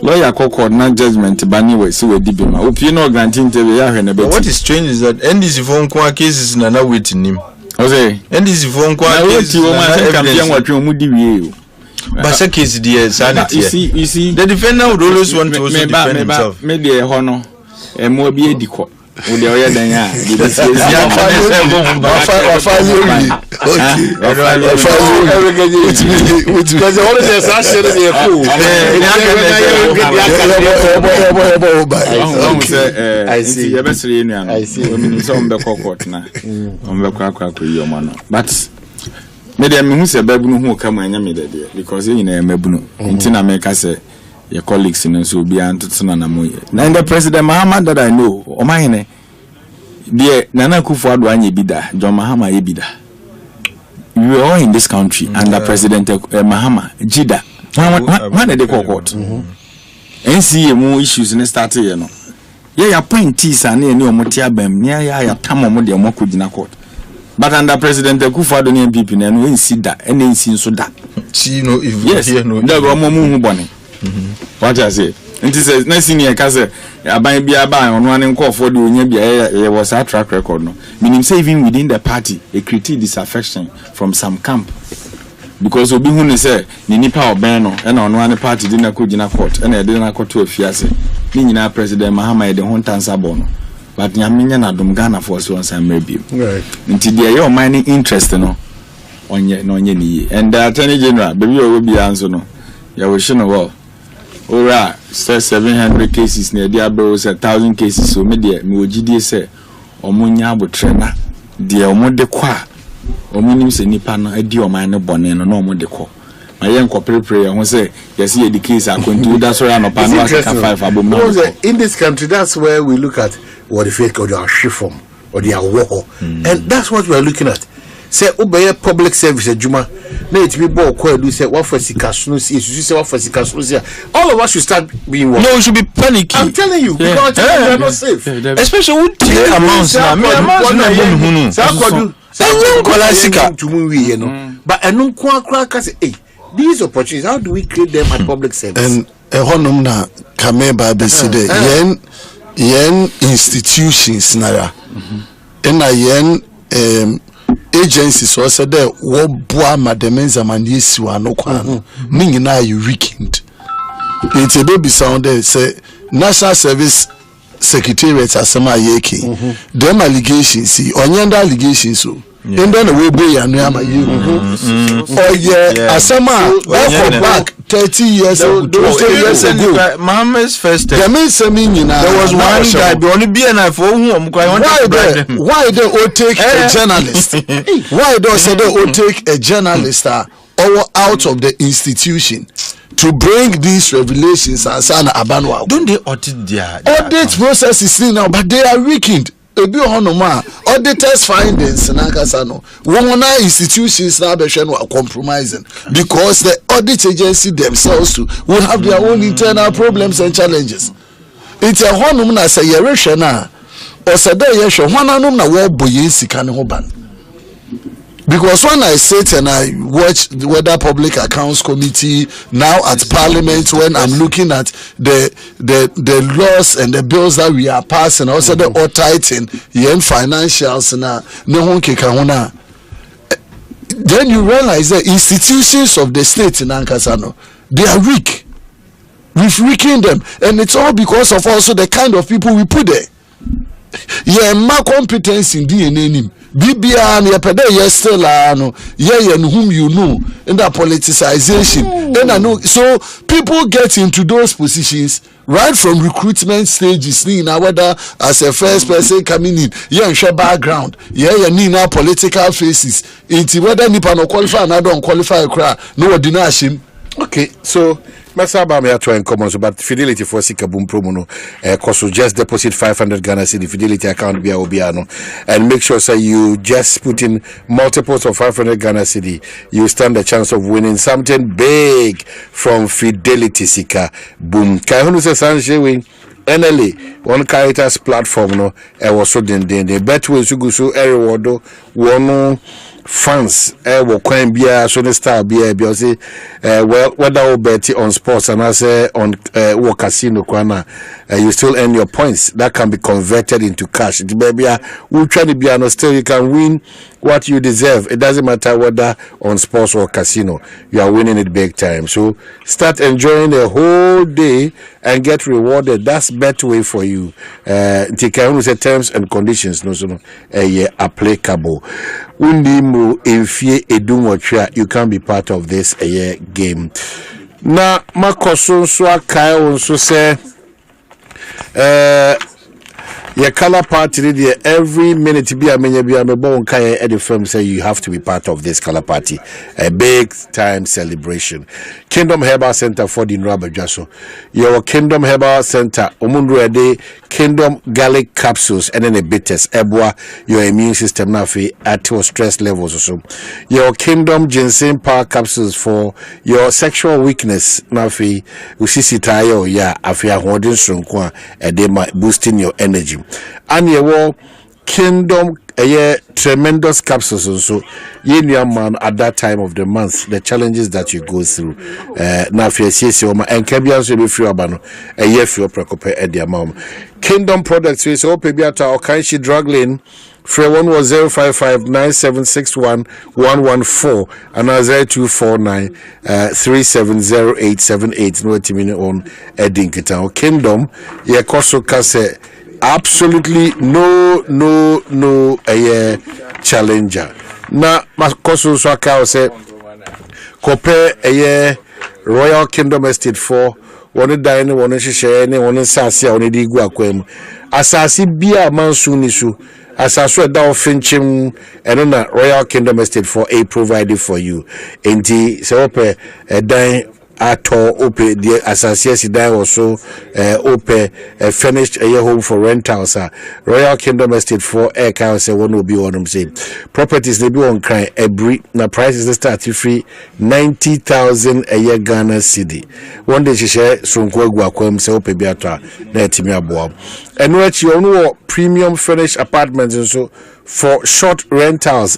Lawyer court not judgment bani we see we dibima. Opi no granting to be what is strange is that NDC phone kwa cases na na waiting him. Ose NDC phone kwa cases na campaign what you mudi we. But say case the sanity. You see the defender would always want to also defend himself. Me dey hono e mo bi ediko. O dey oya dan ya. Because all the session dey cool. I see. You best read no. I see. We mean some be court na. On be kwa yi omo no. But me dey me hu se babu no hu ka manya me dey because you na mabu no. Nti na me ka say your colleagues in so be antutu na mo. Na the president Muhammad that I know, o mahene the Nana Akufo-Addo anye bida, John Mahama ye bida. We are all in this country under President Mahama Jida. When they call court? NCA more issues in the start here no. Yeah, appointees and any omotia bem. Yeah, ya tamo mo de omo kujina court. But under President Akufo-Addo ni MPP na no NC da, NC so da. See no if yes, no. There go mo mu boni. What I say? Nti say na senior ka say aban bia ba ono ane nko for de onya bia was a track record no meaning say even within the party a critique disaffection from some camp because obi hu ne say ni nipa oben no na ono ane party di na ko gina court na de na court afiase ni nyina president Mahama de ho tansa bo no but nyamenya na dum Ghana for so once am review right nti de your mining interest no onye ni and the Attorney General baby obi anso no ya we shino well ora say 700 cases na dia bro say 1000 cases so me dia me ogidie say omunya abotre na dia omode kwa omunim se nipa no adi oman ne bone no na omode ko ma yen ko prepare ho say yes ye the case akontu da so ya no pa no aka 5 abom na in this country that's where we look at what the fake or the shifom or the war and that's what we are looking at. Say obey public service adjuma na it be ball ko do say what for sikasunu see you say what for sikasunu see all of us should start being what? No, we should be panicking. I'm telling you because we are not safe especially with the amounts na me amounts na hunu say kwadu enyo kola sika tumunwi no but enu kwa ka say hey these opportunities how do we create them at public service and honum na kameba be say yen institutions na na yen agencies also there wo boa mademenza manisi wa no kwano nyina you weekend it be sound there say national service secretariat asema yeke them allegations see onyenda allegations so and then we be anu ama you oh yeah asema back 30 years ago Mohammed's first there means something there was one guy be only be and for why they all take a journalist why they say they all take a journalist out of the institution to bring these revelations and sana abanwa don't they audit their audit process is now but they are weakened ebi honoma auditors findings na kasa no wona institutions na be hwe no compromising because the audit agency themselves too will have their own internal problems and challenges it's a honum na say ye rehwe na o say dey ye hwe honanum na wo boye sika ne ho ban. Because when I sit and I watch the Weather Public Accounts Committee now at Parliament, when I'm looking at the laws and the bills that we are passing, also the auditing, financials, then you realize that institutions of the state in Ankasano, they are weak. We've weakened them, and it's all because of also the kind of people we put there. Yeah, my competence in DNA. BBA and Yapede, yes, still, yeah, and whom you know, in that politicization. And I know, so people get into those positions right from recruitment stages, whether as a first person coming in, yeah, and share background, yeah, and now political faces, into whether Nipa no qualify and I don't qualify, no, deny him. Okay, so. Masaba me atwa in common so but Fidelity for sika boom promo no cost just deposit 500 Ghana cedi Fidelity account bia obiano and make sure say you just put in multiples of 500 Ghana cedi you stand a chance of winning something big from Fidelity sika boom kai hunu se sanje win NLA one Caritas platform no was so den bet we sugu so reward one fans will coin bia so the star bia say well whether we bet on sports and I say on casino kwana you still earn your points that can be converted into cash the baby we try to be no still you can win what you deserve. It doesn't matter whether on sports or casino, you are winning it big time. So start enjoying the whole day and get rewarded. That's Betway for you. Take terms and conditions no applicable. Undimu infie edumotria, you can be part of this game. Na makoso so akai onso say your color party there every minute be a bon kaya at the firm say you have to be part of this color party, a big time celebration. Kingdom Herbal Center for the Nrabajaso. Your Kingdom Herbal Center Omundu Ade Kingdom Garlic capsules and then a bitters ebwa your immune system na fi at your stress levels or so. Your Kingdom Ginseng Power capsules for your sexual weakness na fi usisi tayo ya afia holding strong edema boosting your energy. And your Kingdom tremendous capsules also man at that time of the month the challenges that you go through na fiesi oma and kabia so be free abano for precope at the amount Kingdom products we so pebiata or kanshi drug lane free one was 055-9761-114 and 0249-370878 no timini on edinkita Kingdom ye koso kase absolutely no challenger na makoso so aka say compare Royal Kingdom Estate for one dine one share ne one sase one di gu akwam asase bia mansu ni so asaso da ofinchim eno na Royal Kingdom Estate for a provided for you enti se ope dan ato ope the association die also ope finished a home for rentals Royal Kingdom Estate for air car say one will be one say properties they be on kind every na prices they start free 90,000 a year Ghana cedi one day she share sonko gu akwam say ope bi ato na etimi aboa eno achi onu premium furnished apartments and so for short rentals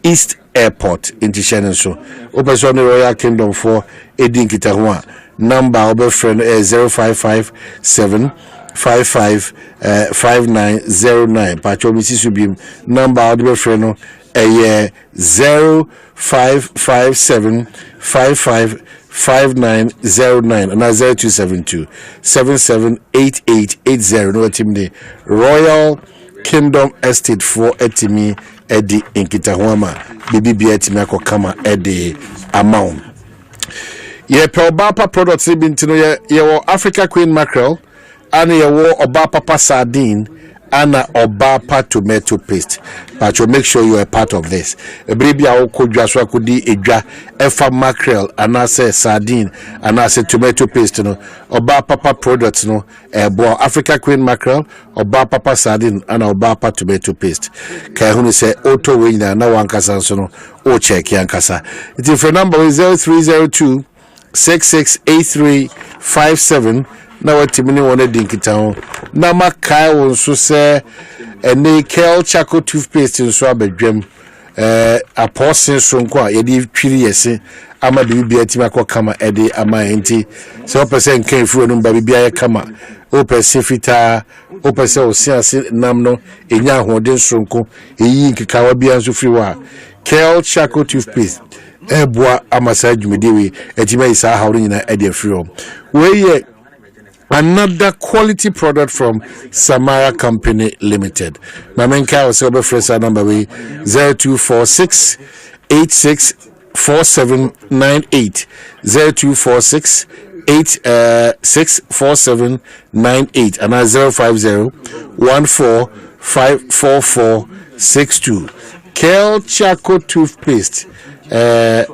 East Airport in Tishanen so open Royal Kingdom for Edin Kitahua number over friend 0557555909 Pacho Mrs. Subim number over friend 055755 5909 and 0272 778880. No team Royal Kingdom Estate for etimi edi inkitahwama bibi etimi akokama edi amount. Ye pe Obapa products bintino ye Africa Queen mackerel and ye Obapa sardine and Obapa tomato paste. But you make sure you are a part of this. A baby kodwa could be a mackerel and I say sardine and I say tomato paste no Obapa products no Africa Queen mackerel Obapa sardine and Obapa tomato paste. Kahuni say auto winner na wankasa so no o check yankasa. It is for number 0302 668357. Na watimini wone dinkitown na makai wonso se ene kel charcoal toothpaste nso abadwam aposin so nko a yedi twiri yese ama de bibia tima kama ede ama enti se opese nkan furo no bibia ye kama opese fita opese osiase nam no enya ahoden so nko eyi nkikawa bia nso firi wa kel charcoal toothpaste eboa amasa dwumedewe etima isa hawre nyina ede firi we another quality product from Samara Company Limited. Mamenka was over fresh number 0246 864798 0246 864798 and 050 145442. Kel Charcoal Toothpaste, a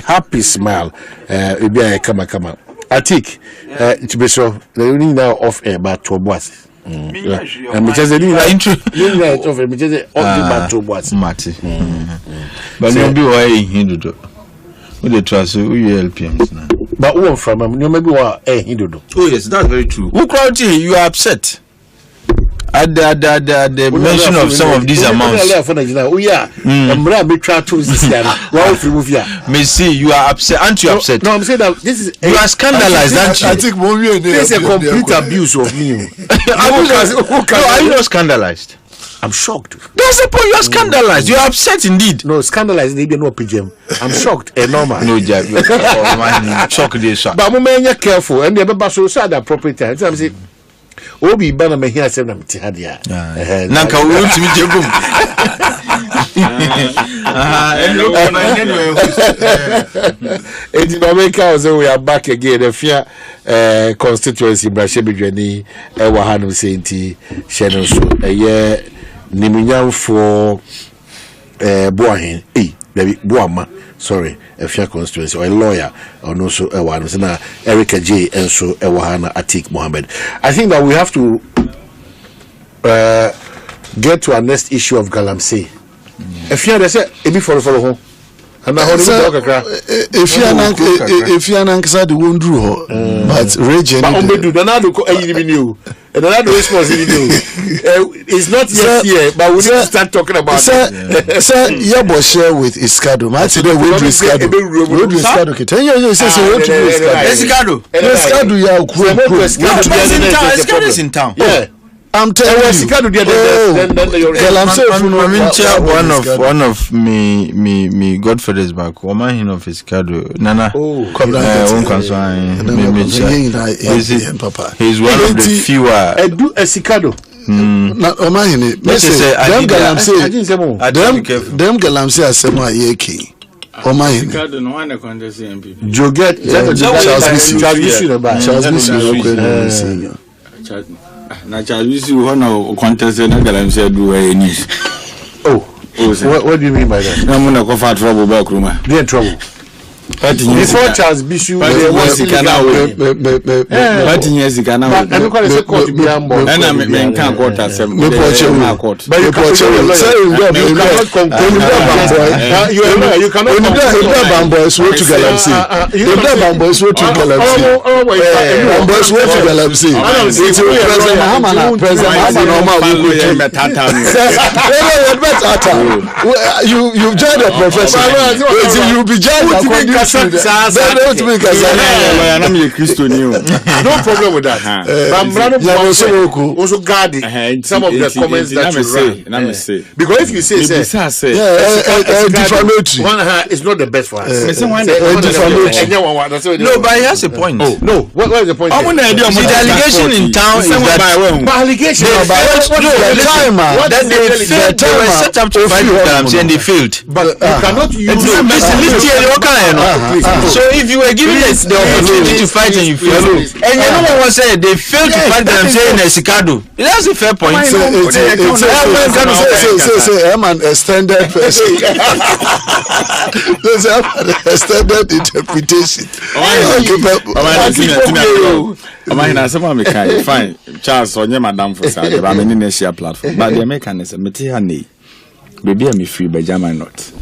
happy smile. Kama. Atik, to be so, the only now off air about 2 boys. And which is a new right of him, which is about 2 boys. Matty. But you'll be why he do. With the trust, we help him. But one from him, you maybe what he do. Oh, yes, that's very true. Who crowd you are upset at the mention of some of these amounts. Oh, yeah, may see you are upset. Aren't you upset? No, I'm saying that this is you are scandalized, aren't you? I think this is a complete abuse of me. Are you not scandalized? I'm shocked. That's the point. You are scandalized. You are upset indeed. No, scandalized. They no PGM. I'm shocked. Normal. No, Jack. Oh man, shock this. But I'm careful, and the baby so sad at appropriate time. I'm saying. Obi bana me here say na mti hadia nanka wo ntimi jegum we are back again. The fear constituency brashe bedwani wa hanu senti sheno so eye nimunyamfo boahen boama sorry a fair constituency or a lawyer or no so one na Erica J and so Ewahana Atik Mohammed. I think that we have to get to our next issue of Galamsey. If you say it be for home and if you are the won't do but region and another response it's not yet here, but we need to start talking about it. Sir, your boss share with Iskado. I today we do Iskado. We do Iskado. Can you say so? We do Iskado. Iskado, yeah, Iskado is in town. Yeah. I'm telling you. One of me Godfather's back. Woman of Iskado. Nana. He's one of the fewer. Do Iskado. Na omahine them galamse asema yeki omahine Joget Charles na Charles who na contest na galamse do news. What do you mean by that? Na mo na ko fa trouble back room. Be in trouble. Before Charles Bishu, there was but you you've joined the professor. You'll be joined problem with that. Also guarding some of the comments that you say. Because if you say defamatory, it's not the best for us. No, but he has a point. No, what is the point? The allegation in town is that they were set up to fight and they failed. But you cannot use. So if you were given the opportunity to fight and you failed, and you know what was said, they failed to fight them saying Sikado. That's a fair point. I'm an extended person. There's an extended interpretation. Fine, Charles, on your madam for Saturday, I'm in the share platform. But the mechanism, Metiani, baby, I'm free by German not.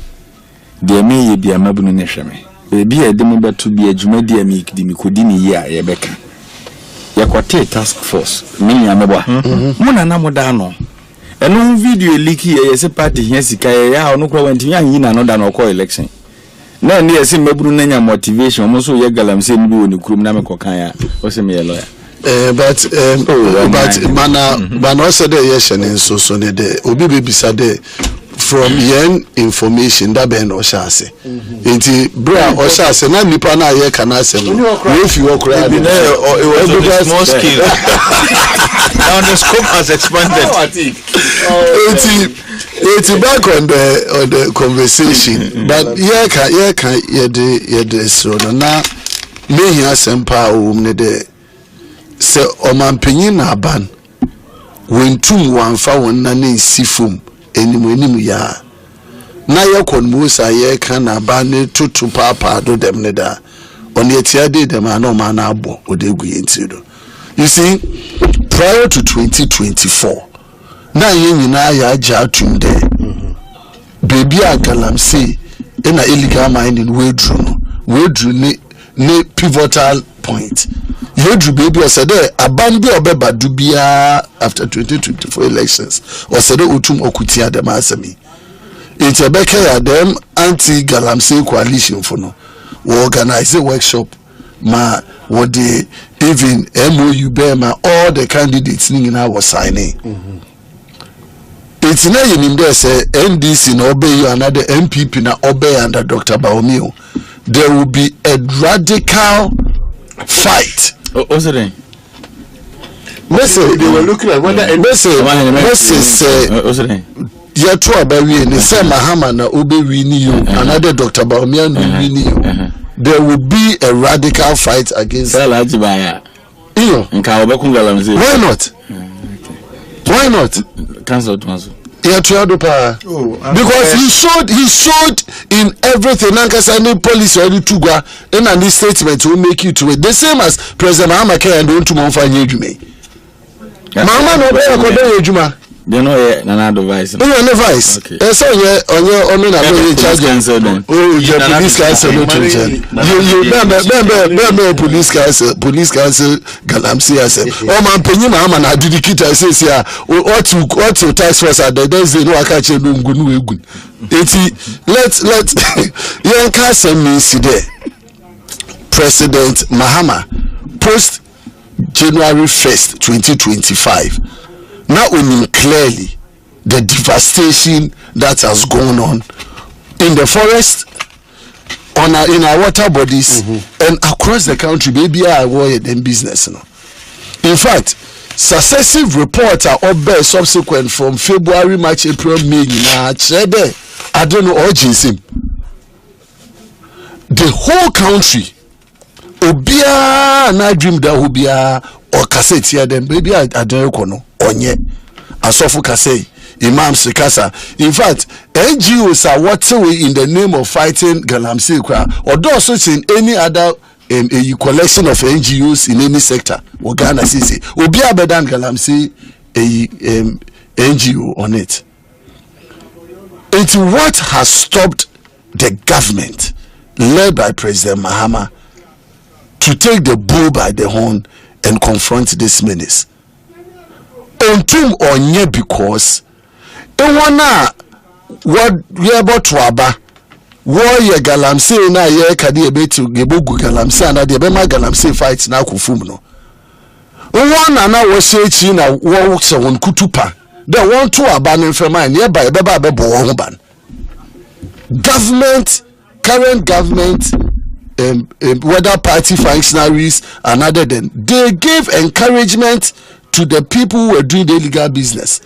Dear me, dear Mabun Neshame. Baby, I remember to be a Jumedia Meek, the Mikudini, Rebecca. Yakwate task force, Mini Amaba, Mona Namodano. And no video leaky as a party, yes, Kaya, no went in another call election. No, near some Mabunanya motivation, almost so Yagalam same do in the Krumnamako Kaya, or some lawyer. But man also the yes and so the Obi beside from yen information that ben Oshase. Inti bra Oshase na nipa na ye kana asem. If you are it was a small scale. Now the scope has expanded. It's back on the conversation. But yeah the so na me here sempa ne de se omanpanyin na ban wentum wanfa wonna ne sifum enimu ya na yakon Musa ye kana ban ne tutu papa do dem ne da on yetia de dem ana ma na abo odegu yenti do. You see, prior to 2024 na yen nyina ya aja tum de baby agalamse na illegal mining wedru ne pivotal point. Yedru baby was said abandi obeba dubia after 2024 elections was said utum okutia dem asemi. It's a beke ya dem anti galamsey coalition for no. We organize a workshop ma what they even MOU bema all the candidates nina was signing. It's na yin there say NDC na obey you another MPP na obey under Dr. Baomio. There will be a radical fight. What's it? They were looking at whether yeah, two about we and say Mahama na Obe wini you another Dr. Baumia wini you. There will be a radical fight against. Why not? Why not? Cancel. Yeah, because he showed in everything. Nankasani police ready to go in and this statement will make you to it. The same as President Mahama and don't to Monfanye Jume. Mama no be akodo ejuma. They know na advice. No advice. So on na be charge cancel them. Oh, the police cancel no to you police cancel galamsey as o man penyi Mahama na adjudicate say what to tax force at the days no aka che no ngunu egun. Eti let yen ka some me see there. President Mahama post January 1st, 2025. Now we know clearly the devastation that has gone on in the forest, in our water bodies, and across the country. Maybe I worry in business. No? In fact, successive reports are all subsequent from February, March, April, May. I don't know urgency. The whole country. Obia na dream da obia or cassette here then baby I don't know onye asofu kase imams kasa. In fact NGOs are what's away in the name of fighting galamsey or those in any other a collection of NGOs in any sector or Ghana CC obia bedan galamsey a NGO on it. It's what has stopped the government led by President Mahama to take the bull by the horn and confront this menace. Ontum onye because ewana what we about to aba warrior galamsey na ye kade ebetu gebogu galamsey na de be ma galamsey fight na akufum no one na wo sechi na wo se won kutupa de won to aba ne mfema ne ba be ba be bo ho ban government current government whether party functionaries and other than they gave encouragement to the people who were doing the illegal business.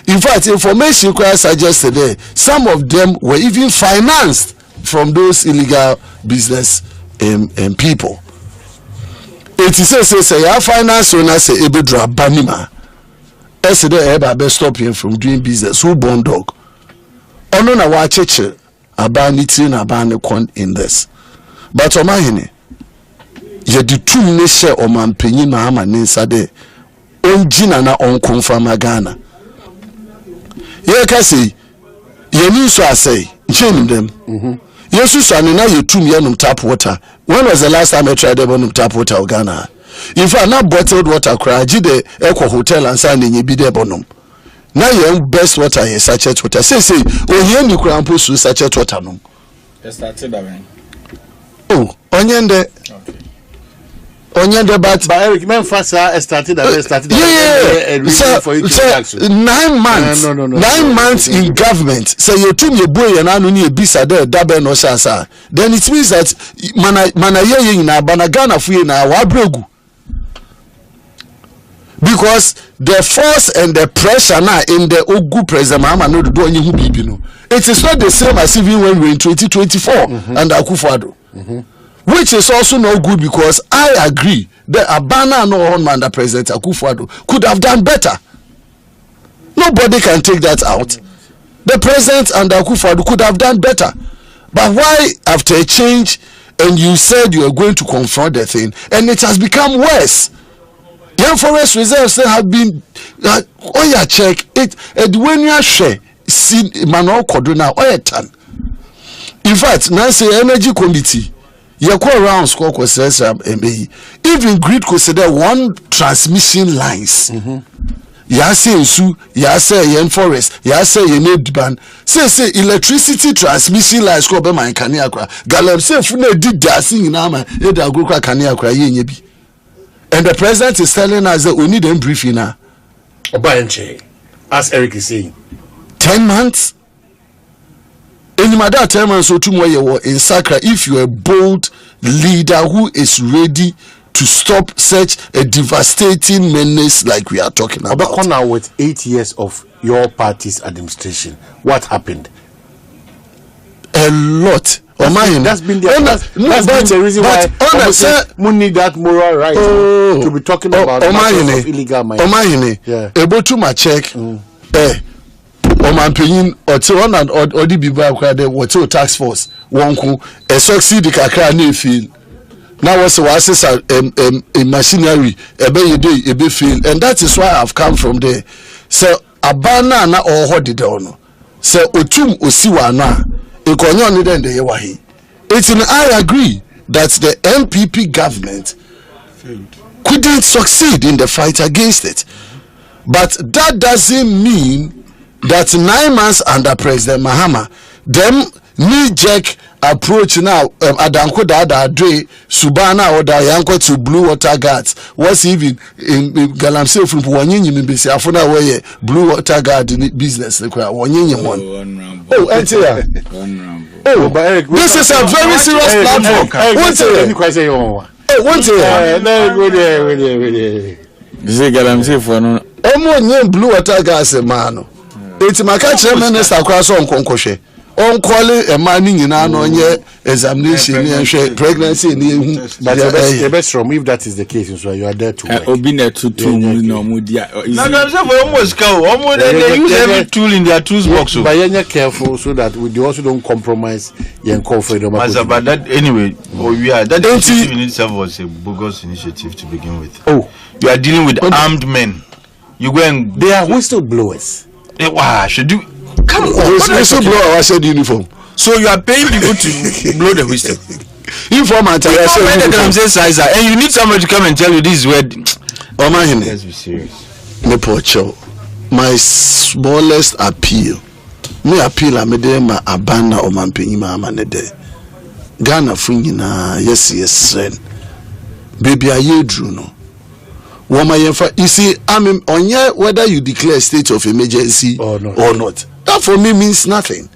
In fact, information suggested there some of them were even financed from those illegal business people. It is say your finance owner say ebedra banima. Ese dey eba be stop him from doing business. Who born dog? Ono na wa cheche abani tin abani kon in this. But omahene ye di tum ne she omampanyin na ama ne nsa de onjina na onkonfama Ghana. Ye ka say ye ni so asay nchenim dem. Yesu so na ye tum ye num tap water. When was the last time I tried num tap water in Ghana? If I not bottled water cry jide Eco hotel and say nye bi de bonum. Na ye best water ye sachet water. Say oye ni kura mpo su sachet water no. Started that way. Oh, onyende. Okay. Onyende but Eric men fasa started that. Yeah. For you to 9 months. No. 9 months in government. Say you tum ye boy ye na no ni ebisa there dabe no shansa. Then it means that mana ye na banagana fu ye na wa bregu. Because the force and the pressure now in the Ogu President Mahama no do any who bibi no. It is not the same as even when we in 2024 and Akufo-Addo. Which is also not good because I agree that Abana no one man the President Akufo-Addo could have done better. Nobody can take that out. The President and Akufo-Addo could have done better. But why after a change and you said you are going to confront the thing and it has become worse? Young forest reserves have been check it when you share see manual cordona tan. In fact, Nancy Energy Committee, you call around score even grid consider one transmission lines. Ya say su, ya say yen forest, ya say ye need ban. Say electricity transmission lines ko be man kania kra. Galem say fu na di dancing in ama e da go kra kania kra ye nya bi. And the president is telling us that we need a briefing now. Obayenche, as Eric is saying, 10 months. In my 10 months or 2 more years in Sacra, if you are a bold leader who is ready to stop such a devastating menace like we are talking about. Now with 8 years of your party's administration, what happened? A lot. That's been the reason why we need that moral right to be talking about matters of illegal mining. Able to my check. Omanpenyin ote and odi biba akwa de wote tax force wonku e succeed kakra na feel. Now was a machinery ebe fail, and that is why I've come from there. So abana na ohodi de ono. So otum osiwa na ekonyo ni den de ye wahi. I agree that the MPP government couldn't succeed in the fight against it. But that doesn't mean that 9 months under President Mahama, them knee-jerk approach now, Adanko Dada Dre, Subana or Dayanko to Blue Water Guards, was even in Galamsey from Wanyin, Mimbisi, Afuna way, Blue Water Guard business. Oh, oh, but Eric, this is a very serious platform. Blue Water Guards, man. It's my catcher minister across on Concoche. On calling a man in an examination and pregnancy. But the best from if that is the case, so you are there to they use every tool in their toolbox. But you're careful so that we also don't compromise your freedom. But that anyway, that initiative in itself was a bogus initiative to begin with. Oh, you are dealing with armed men. You go and they are whistleblowers. Should do. Come on, whistleblower. I said uniform. So you are paying people to blow the whistle. Informant. And you need somebody to come and tell you this is where. Oh my, let's be serious. My smallest appeal me appeal amede ma abana o mampenyima amanede Ghana funyina yes baby ayedru no woma yefa you see I mean onye whether you declare state of emergency or not that for me means nothing.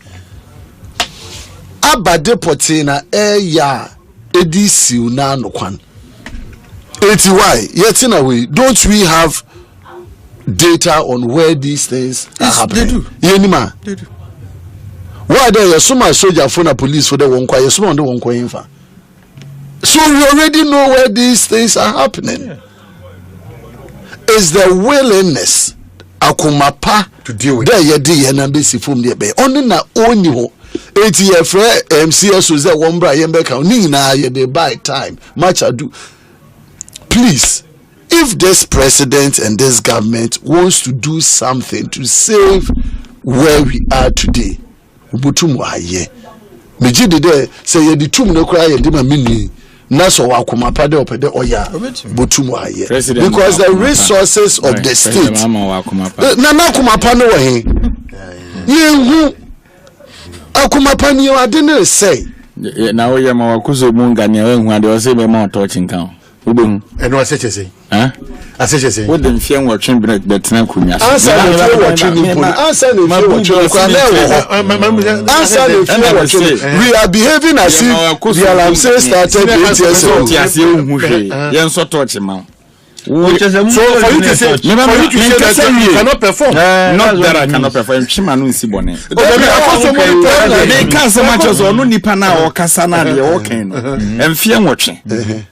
Abade potina ya edisi una no kwan eti why yet in a way don't we have data on where these things are happening? They do. Yenima. They do. Why there you so much soldier for the police for the one quiet, so on the one quiet. So we already know where these things are happening. Yeah. Is the willingness akumapa to deal with there ye di and basi from there be only na only ho eti ye frɛ MCS so say one bra ye be ka ni na ye dey buy time much ado. Please, if this president and this government wants to do something to save where we are today, butumu aye. Meji de there say ye di tum no kra ye di ma mini na so wa koma pa de opede oya butumu aye because the resources of the state na koma pa no he yehu akoma pa ni ade ne say na wo ye ma wa kuzo munga ne ehu ade o say be ma touch nkan ubem eno asechese asechese wo dem fie nwotwe betena kunya answer no fie watwe ni poli answer no fie watwe kwa na answer no fie watwe we are behaving as if the alarm say started 8 years ago yen so touch ma so for you to say that you cannot perform not that I cannot perform chima no nsi bone they can so much as no nipa na o kasa na de o kan no emfie nwotwe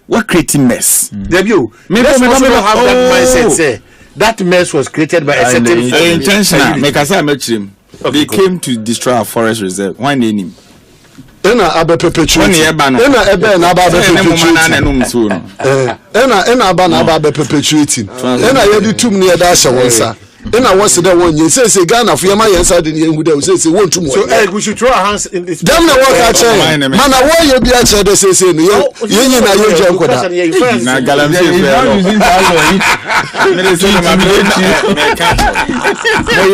what creating mess debut maybe have that mindset say that mess was created by a certain intentional make us am they came to destroy our forest reserve why name ena abepepechu ena ebe na abepepechu ena aba na abepepechu ena yedi tum ne yeda hye wonsa ena wose de wonye say Ghana for yama yensa de ne hu de say won tum so we should throw our hands in this dem na work a chain mana wo ye bi a chain de say no yenyi na ye je nkoda na galamse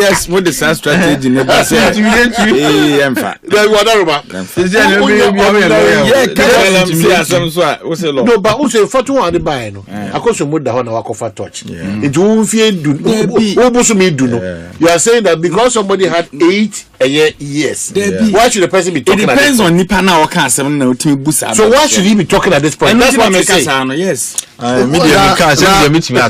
yes what the strategy ne ba say emfa they whatever no but also for to one buy no akoso mo da ho na wakofa touch it won fie du obuso me do no you are saying that because somebody had 8 years why should the person be talking? It depends on nipa na o kan asem na otimi busa. So why should he be talking at this point? That's what I say. Yes media can say media meet me na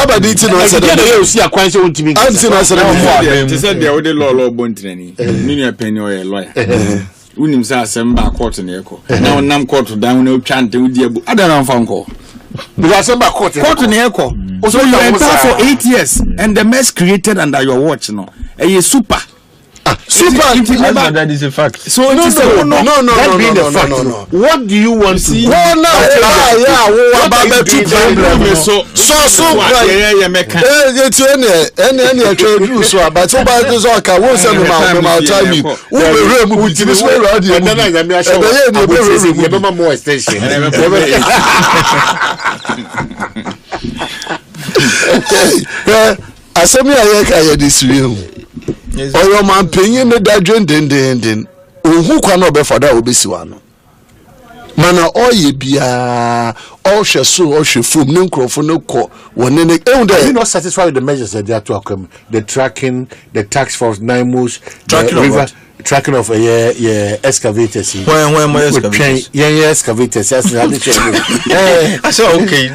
abadi ti no say that you see akwan say ontimi anti na say they said they would law bontrani me no penny o lawyer unim say asem ba court na eko na onam court down na otwante udi abu adana mfa nko because asem ba court na eko so you enter for 8 years and the mess created under your watch no super that is a fact. So no. What do you want to do? Oyo man penyin ne dadwen den ohu kwa na obefada obesiwa no mana oye bia ohwe so ohwe fom ne nkrofo ne ko woni ne you not satisfied with the measures that they are to come the tracking the tax force NIMOS tracking of excavators when my excavators excavators I said okay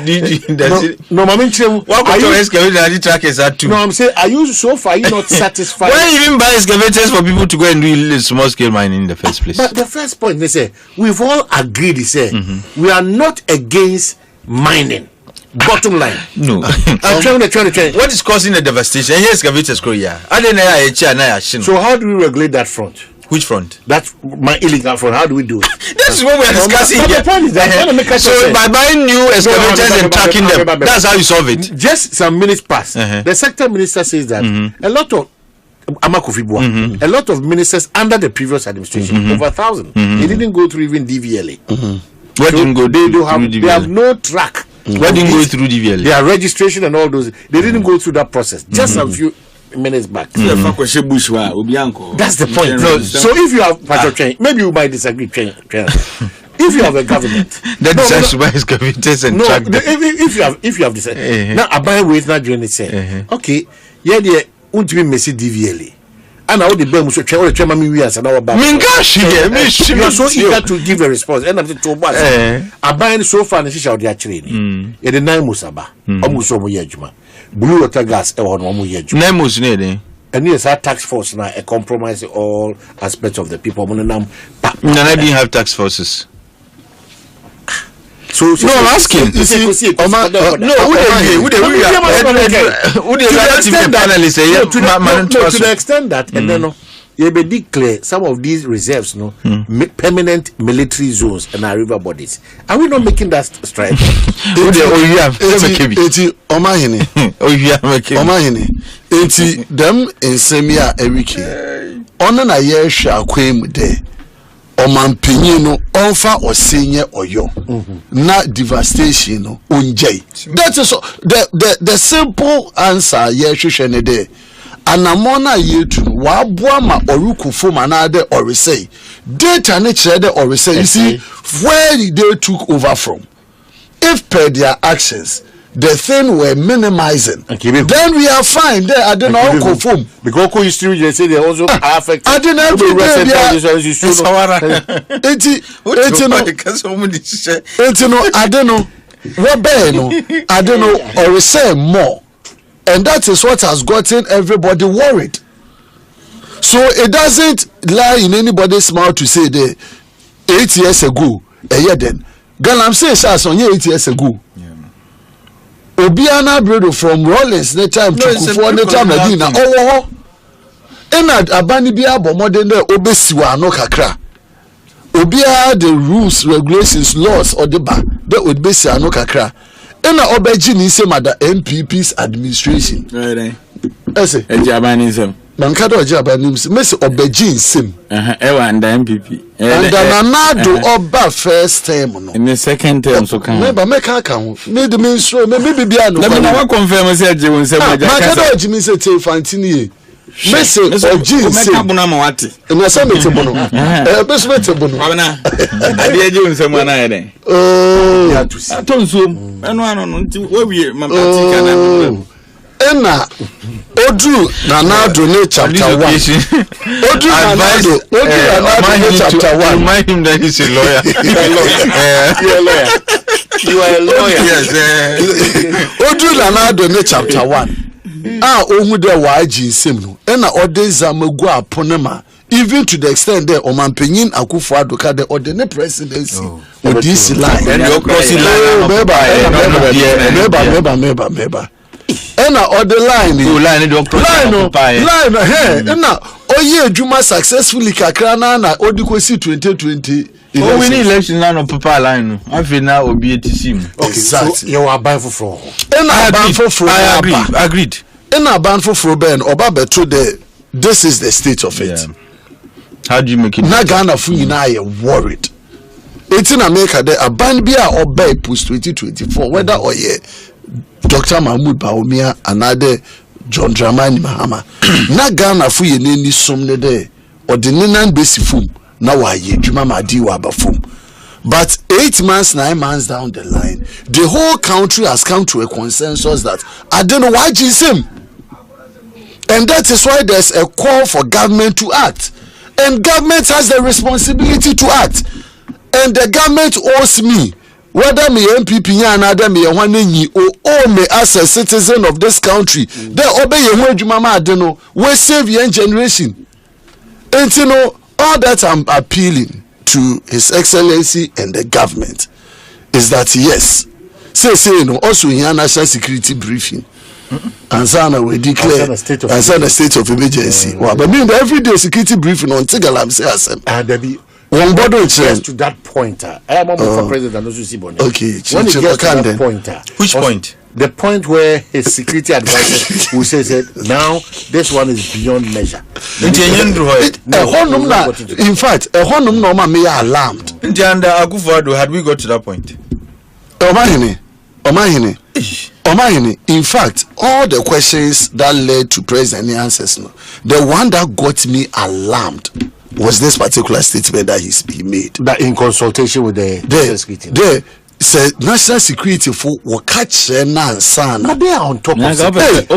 no mama chem what excavator trackers are too. No, I'm saying are you so far you not satisfied? Why you even buy excavators for people to go and do small scale mining in the first place? But the first point they say we've all agreed they say we are not against mining. Bottom line. No. I'm trying. What is causing the devastation? And here's excavators grow here. So how do we regulate that front? Which front? That's my illegal front. How do we do it? This is what we are discussing here. The point is that so by buying new excavators and tracking them, that's how you solve it. Just some minutes past, the sector minister says that a lot of a lot of ministers under the previous administration, over 1,000, they didn't go through even DVLA. Where didn't go? They have no track. Why didn't go through DVLA? Their registration and all those, they didn't go through that process. Just a few minutes back. Mm-hmm. That's the point. No, so if you have maybe you might disagree. If you have a government, that decides to buy his computers and track them. If you have decided now, I buy with not doing it. Say, okay, yeah, they won't be messy DVLA. And how the BEM so all the chairman we as our back. You are so eager to give a response. And after 2 months, I buy so far and she shall their training. Yeah, the 9 musaba. Almost over yejuma. Blue water gas on 1 year. 9 mus ne. And yes, our tax force now a compromise all aspects of the people. No, I didn't have tax forces. So no, I'm asking. You see, no, to the extent that, and then you may declare some of these reserves, permanent military zones and our river bodies. Are we not making that strike? Eti them in semia eriki. Ona na ye hwa kwem de. Omanpanyin no onfa osenye oyo na devastation no onjay. That is the simple answer ye hwehwe ne de anamona yetu wa boa ma orukufo manade oresay data ne kire de oresay. You see where they took over from, if per their actions the thing we're minimizing, then we are fine. There, I don't know confirm because history they say they also affect. I didn't have to I don't know what I don't know or say more, and that is what has gotten everybody worried. So it doesn't lie in anybody's mouth to say that 8 years ago, a year then, Galam says us on 8 years ago. Obiana Bredo from Rollins the time to Kufo the time Medina. Oh, ena abani bia bomode na obesiwa no kakra. Obia the rules, regulations, laws or the ba be obesiwa no kakra. Ena obeji ni se mada MPP's administration. Ese eji abani nsem. Nankado oji abani nsem. Mese obeji nsem. Ewa anda MPP. Anda nanado oba first term no. In the second term so kan. Meba meka aka ho. Me de me nsro me bibia no. Na me na confirm say eji won nsem aja kasa. Nankado oji mi se te fantini ye. Mese oji nsem. Meka buna ma wate. Na se mete bono. Beso mete bono. Abana. Ade eji won nsem na ye den. Oh. Ya tusi. Atonsuom. Eno ano no nti we wie ma party kana. Ena Odu Nanado ne chapter 1. Odu Nanado ne chapter 1. Remind him that he's a lawyer. You are a lawyer. Yes. Odu Nanado ne chapter 1. Ohu de waji nsem no. Ena odeza magu aponema. Even to the extent that Omanpenyin Akufo-Addo ka the ordinary presidency with this line. Meba. Ena other line ena oye adwuma successfully kakra na odikosi 2020 we need election na no papa line no afi na obi etisim. Okay, so you are ban for ena ban for I agreed ena ban for ben oba beto the this is the state of it. How do you make it? Na Ghana fu nyina ye worried. Etin America there aban bia oba post 2024 whether oye Dr. Mahmoud Bawumia another John Dramani Mahama. Na Ghana fu ye ni somne de or the ninan besifum na wa ye dwuma madi wa bafum. But 8 months, 9 months down the line, the whole country has come to a consensus that I don't know why him. And that is why there's a call for government to act. And government has the responsibility to act. And the government owes me, whether me MPP or another me or me as a citizen of this country, they obey your mama adeno, we save young generation. And you know, all that I'm appealing to His Excellency and the government is that yes, say you know, also in your national security briefing. And Sana we declare and the state of emergency. Well, but mean the everyday security briefing on Tigalam say there be one body to that point. I am for President Osei. Okay, when it gets to that point, which point? The point where his security advisor will say now this one is beyond measure. In fact, a honum no man may alarmed. Under Akufo-Addo, had we got to that point? Omahini. In fact, all the questions that led to President answers, the one that got me alarmed was this particular statement that he made. That in consultation with the security. Say national security for catch Nansana. But they are on top of security. They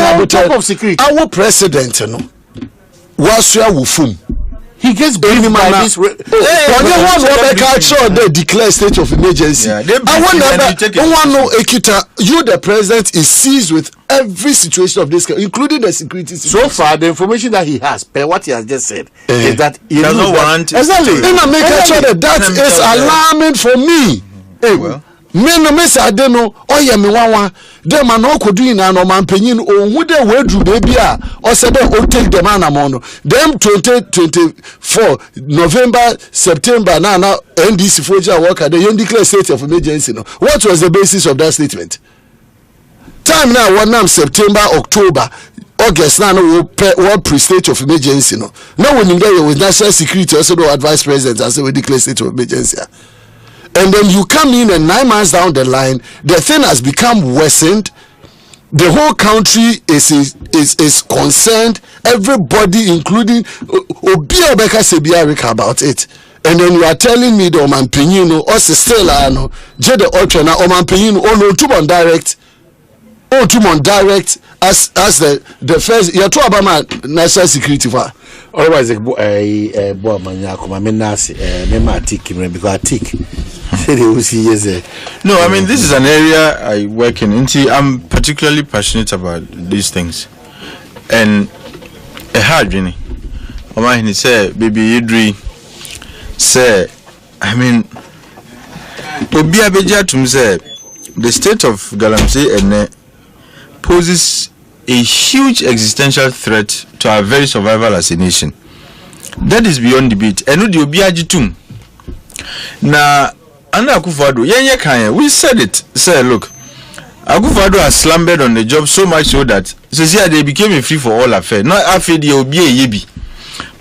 are on top of security. Our president, was Wufum. He gets briefed by this. They declare state of emergency. You, the president, is seized with every situation of this, including the security situation. So far, the information that he has, per what he has just said, is that he doesn't want. Exactly. That is alarming for me. Well. Me no me say ade no oye me wanwa dem man o kodu ina no man panyin ohun de wedru de bia o say dem o take them anamon no dem 2024 November September na NDC foja work they declare state of emergency no. What was the basis of that statement? Time now one now September October August now what pre-state of emergency no. Now when you get with national security also no advise president and say we declare state of emergency. And then you come in and 9 months down the line, the thing has become worsened. The whole country is concerned. Everybody, including Obia Beka Sebiarika, about it. And then you are telling me the Oman Pinino, also Stella, Jede Ochana, Oman Pinino, no Tumon direct. Oh, Tumon direct as the first. You're talking about national security for. Otherwise, boy, Manyako, Menasi, Mema Tik, because I tick. No, I mean, this is an area I work in. I'm particularly passionate about these things. And a hard journey. He said, baby, Idri, say, I mean, Obia Bejatum said, the state of Galamsey and poses a huge existential threat to our very survival as a nation. That is beyond debate. And the Obia Jitum. Now, Under Akufo-Addo, we said it. Say, look, Akufo-Addo has slumbered on the job so much so that they became a free for all affair. Not after the Obi Yebi,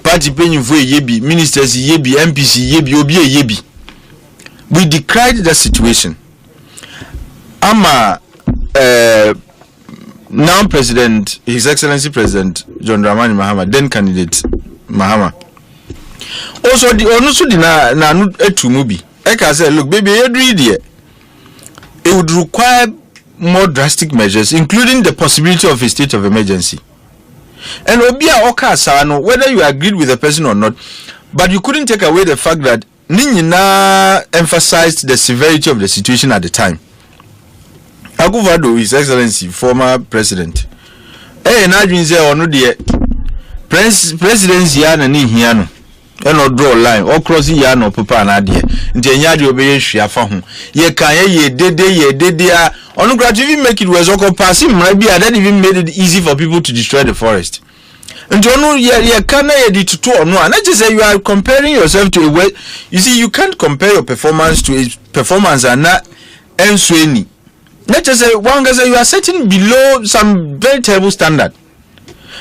party paying for Yebi, ministers Yebi, MPC Yebi, Obi Yebi. We decried that situation. Now President, His Excellency President John Dramani Mahama, then candidate Mahama. Also, the na etumubi. I said, look, baby, it would require more drastic measures, including the possibility of a state of emergency. And Obia Okasano, whether you agreed with the person or not, but you couldn't take away the fact that Ninyina emphasized the severity of the situation at the time. Akufo-Addo, His Excellency, former president. Presidency hiano. And draw line or crossing yan or papa and adie. Ntianyadi obeye hwiafa ho. Ye kan ye dede on gradually make it was oko passing maybe that even made it easy for people to destroy the forest. Ntonu ye kan ye di tutu ono and just say you are comparing yourself to a way. You see, you can't compare your performance to a performance and not ensweni. Not just say one guy say you are setting below some very terrible standard.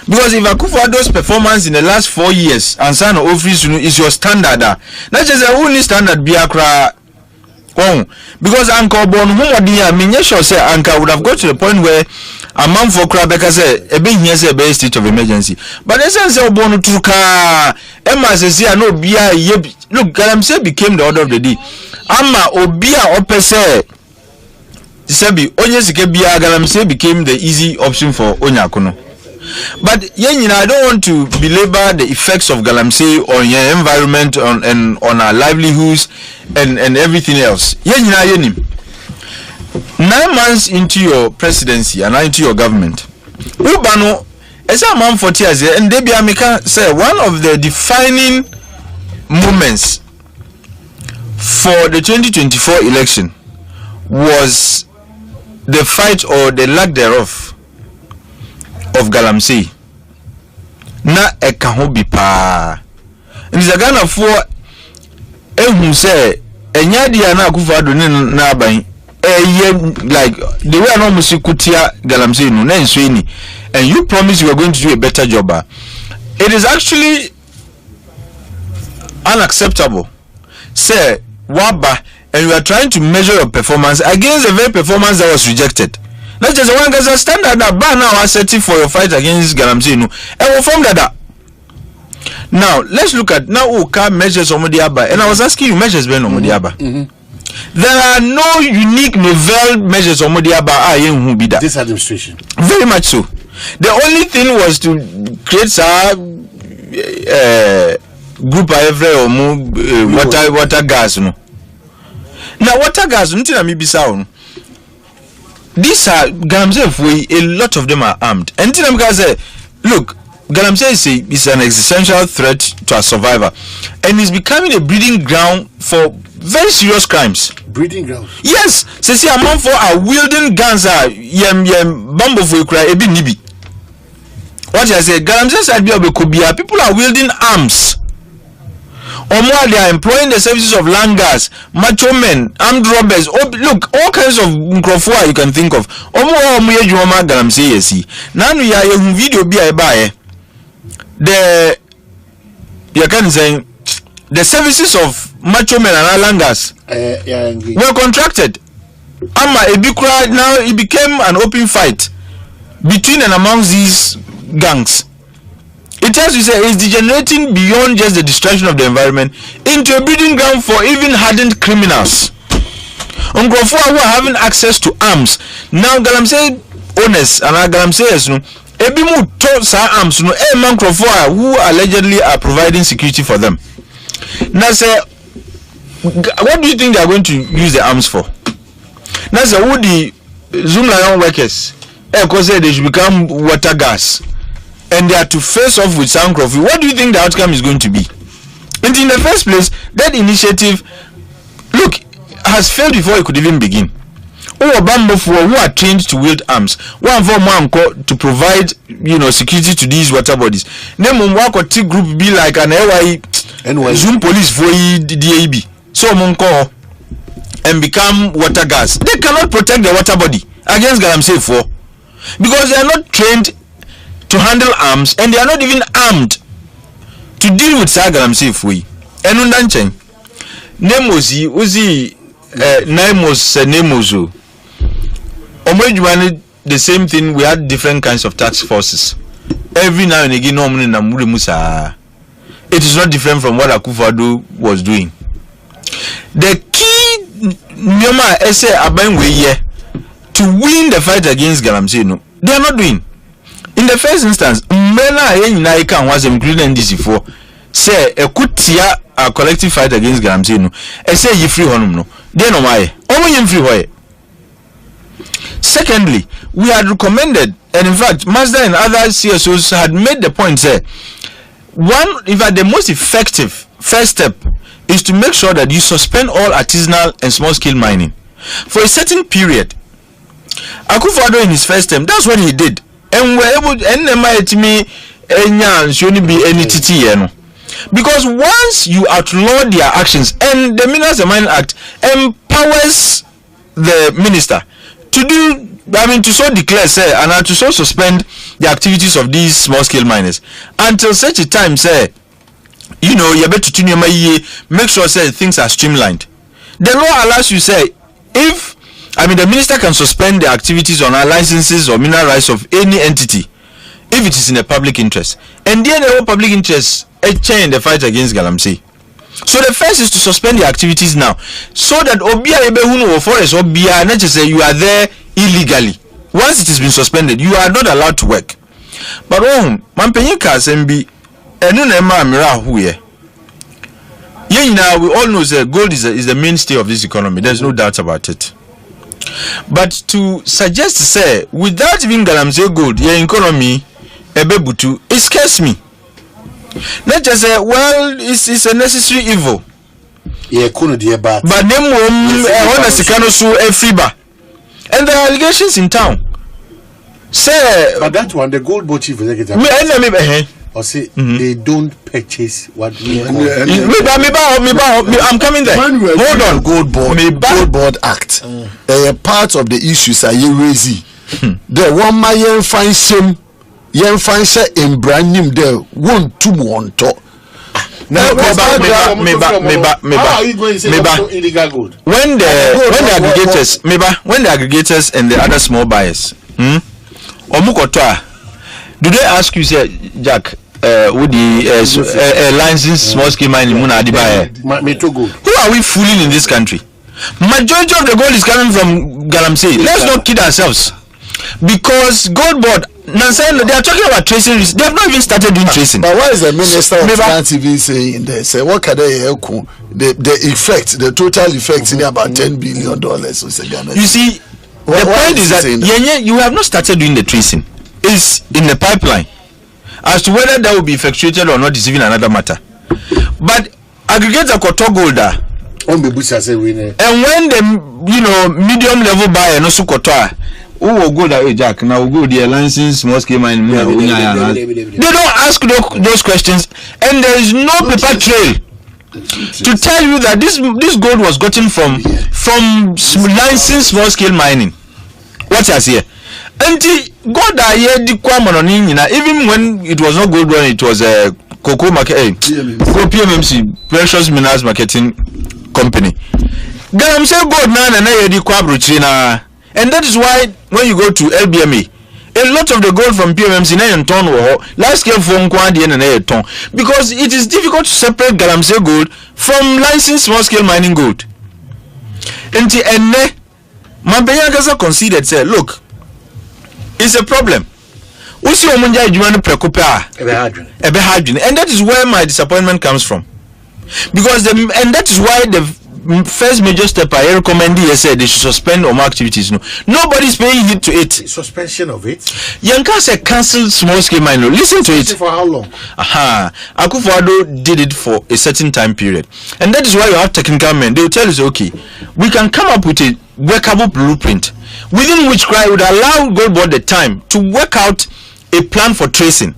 Because if Akufo-Addo's performance in the last 4 years and Sano office is your standard, not just a only standard Biakra. Because Uncle Bon Homodia, Minyesho say Anka would have got to the point where a month for Krabeka say a big years a base state of emergency. But the sense of Bon Truka, Emma says, no Bia Yeb. Look, Galamsey became the order of the day. Ama Obia Opese Sebi Onyesike Bia Galamsey became the easy option for Onyakono. But I don't want to belabor the effects of Galamsey on your environment, on our livelihoods, and everything else. 9 months into your presidency and into your government, Ubano, as a man 40 years, and Debbie Amika say one of the defining moments for the 2024 election was the fight or the lack thereof of Galamsey. Na ekaho pa. Nizagana for who say enyadi na Akufo-Addo na aban like the way no musikutia Galamsey no na nsweni, and you promise you are going to do a better job. It is actually unacceptable. Say waba and you are trying to measure your performance against the very performance that was rejected. Not just one guy's a standard that ban now assertive for your fight against Galamsey, and will form that. Now let's look at now Oka measures Omodiaba, and I was asking you measures Ben Omodiaba. There are no unique novel measures Omodiaba who be that. This administration. Very much so. The only thing was to create group every water gas no. Now water gas until me bisa. These are Galamsey, a lot of them are armed. And tell them guys look, Galamsey is an existential threat to our survivor, and is becoming a breeding ground for very serious crimes. Breeding ground. Yes, see a man for a wielding guns yem bambo for cry a bit nibi. What I say, Galamsey side people are wielding arms. Or more, they are employing the services of langars, macho men, armed robbers. Oh, look, all kinds of microphone you can think of. Or more, Galamsey, yes. Now we are a video be a buy. You can say the services of macho men and langars were contracted. Now it became an open fight between and amongst these gangs. It tells you say it's degenerating beyond just the destruction of the environment into a breeding ground for even hardened criminals. Who are having access to arms. Now Galamsey owners and Galamseyers no ebimu to sa arms no man who allegedly are providing security for them. Now say what do you think they are going to use the arms for? Now say who the Zoom Lion workers because they should become water gas. And they are to face off with Soundcroft. What do you think the outcome is going to be? And in the first place, that initiative, look, has failed before it could even begin. Who are trained to wield arms, one for Manko to provide, security to these water bodies. Then Mumwako T group be like an NY Zoom police for DAB. So Munko and become water gas. They cannot protect the water body against Galamsey for because they are not trained to handle arms, and they are not even armed to deal with Galamsey Fui. And undanchen Nemozi Uzi Naimos Nemozo Omejwani the same thing. We had different kinds of task forces. Every now and again, normally Namuri Musa. It is not different from what Akufo-Addo was doing. The key Nyoma essay Abenwe to win the fight against Galamsey, no, they are not doing. In the first instance, Mena can was including NDC4 say a kutia a collective fight against Galamsey no. Say you free honum no. They no why. Only free why. Secondly, we had recommended, and in fact, Mazda and other CSOs had made the point say in fact, the most effective first step is to make sure that you suspend all artisanal and small scale mining for a certain period. Akufo-Addo in his first term, that's what he did. And we're able to be any TT, because once you outlaw their actions, and the Minerals and Mining Act empowers the minister to do, to so declare, say, and to so suspend the activities of these small scale miners until such a time, say, you better make sure, say, things are streamlined. The law allows you, say, if the minister can suspend the activities on our licenses or mineral rights of any entity if it is in the public interest. And then the public interest change the fight against Galamsey. So the first is to suspend the activities now, so that Obia Ebehuno or Forest Obia not just say you are there illegally. Once it has been suspended, you are not allowed to work. But Mampenyika Sembi Enunema Mira Huye. We all know that gold is the mainstay of this economy. There's no doubt about it. But to suggest, say, without even Galamsey gold, your economy, Ebebutu, it scares me. Not just say, well, it's a necessary evil. But and there are allegations in town. Say, but that one, the gold board chief executive, or say they don't purchase what we call. I'm coming there. Hold on, Gold Board Act. A part of the issues are you raising. The one my young fine shame, young fine share in brand new there won't to want to. How are you going to say illegal gold? When the aggregators and the other small buyers, Omukotoa, do they ask you, say, Jack, with the licensed small scale mining, who are we fooling in this country? Majority of the gold is coming from Galamsey. Let's not kid ourselves. Because gold board, they are talking about tracing. They have not even started doing tracing. But what is the minister of TV saying there? Say what can they the effect, the total effect in about $10 billion? You see, the point is that you have not started doing the tracing. It's in the pipeline. As to whether that will be effectuated or not is even another matter. But aggregator koto golder. And when the medium level buyer no sukotoa, who will go that way, Jack? Now we'll go the licensed small scale mining. They don't ask those questions, and there is no paper trail to tell you that this gold was gotten from licensed small scale mining. What is here? And God even when it was not gold, when it was a cocoa market, PMMC, Precious Minerals Marketing Company. Then I'm saying gold now and and that is why when you go to LBMA, a lot of the gold from PMMC and ton last scale from Kwandi and ton, because it is difficult to separate Galamsey gold from licensed small scale mining gold. And Mambeyangaza conceded, say, look, it's a problem. And that is where my disappointment comes from. Because and that is why the first major step I recommend here said they should suspend all activities. Nobody's paying heed to it. Suspension of it? Yanka said cancel small scale mining. Listen to it. For how long? Akufo-Addo did it for a certain time period. And that is why you have technical men. They will tell you, okay, we can come up with a workable blueprint within which would allow Gold Board the time to work out a plan for tracing.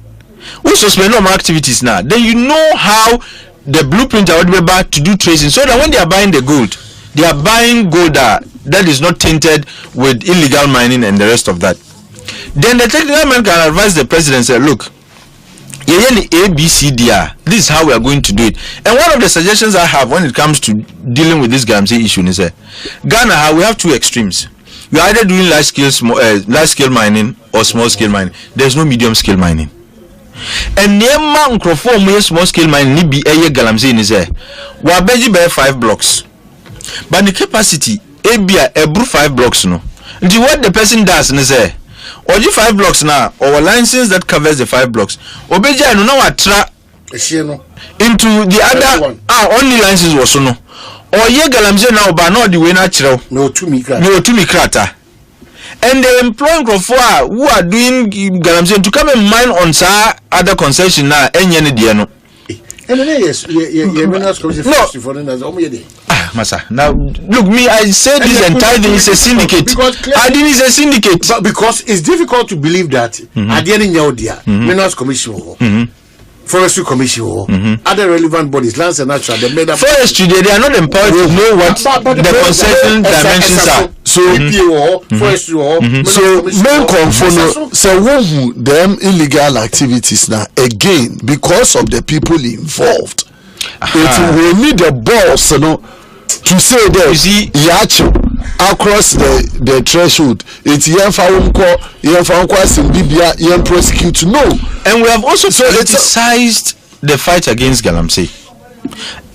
We suspend all activities now. Then you know how the blueprint are about to do tracing, so that when they are buying the gold, they are buying gold that is not tainted with illegal mining and the rest of that. Then the technical man can advise the president, say, look, ABCDR, this is how we are going to do it. And one of the suggestions I have when it comes to dealing with this Galamsey issue is Ghana, we have two extremes. We are either doing large scale mining or small scale mining. There's no medium scale mining. And Nema Nkrofo small scale mining ni be Galamsey ni say we beji by 5 blocks, but the capacity ebia ebru 5 blocks no. Nti what the person does ni say oji 5 blocks now or license that covers the 5 blocks obeja no na watra into the other only license was no or ye Galamsey now ba no the way na chiro no to me krata. And they employ Nkrofo who are doing Galamsey to come and mine on other concession now. No. Masa. Now look, me, I said this entire thing is a syndicate. I think it's a syndicate. But because it's difficult to believe that at the end of the Minerals Commission, Forestry Commission, other relevant bodies, lands and natural, they made up forestry. They are not empowered to know what the concession dimensions are. So forestry so main confono so them illegal activities now again because of the people involved. It will need the boss, to say that you see across the threshold. It's prosecute. No. And we have also politicized the fight against Galamsey.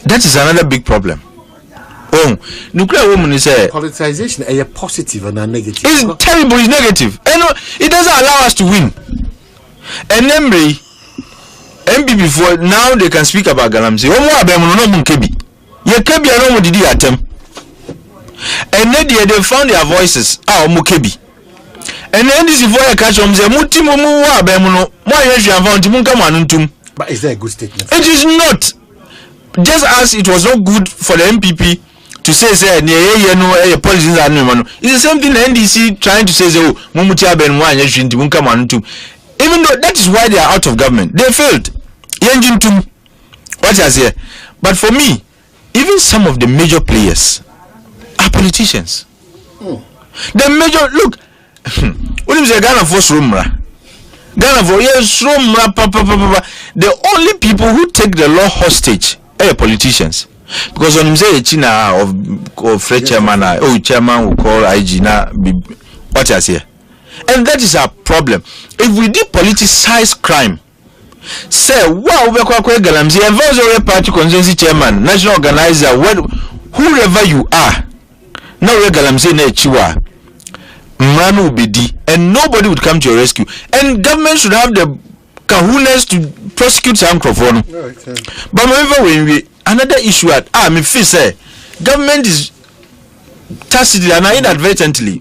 That is another big problem. Nuclear woman is a politicization, a positive and a negative. It's terrible, it's negative. And it doesn't allow us to win. And then MP before now they can speak about Galamsey. And then they found their voices. Mukebi. And then this is for a catch on the But is that a good statement? It is not. Just as it was not good for the MPP to say politicians are no. It's the same thing the NDC trying to say even though that is why they are out of government. They failed. What I say? But for me, even some of the major players are politicians. The major look, what is the Ghana first room? Ghana for years, the only people who take the law hostage are politicians. Because when you say China of Fred chairman, chairman will call IG now, what I say. And that is our problem. If we depoliticize crime, say, wow, we are Galamsey, advisory party constituency chairman, national organizer, whoever you are, now we are Galamsey Chiwa. Man will be D, and nobody would come to your rescue. And government should have the kahunas to prosecute some microphone. But whenever we another issue at me feel say government is tacitly and inadvertently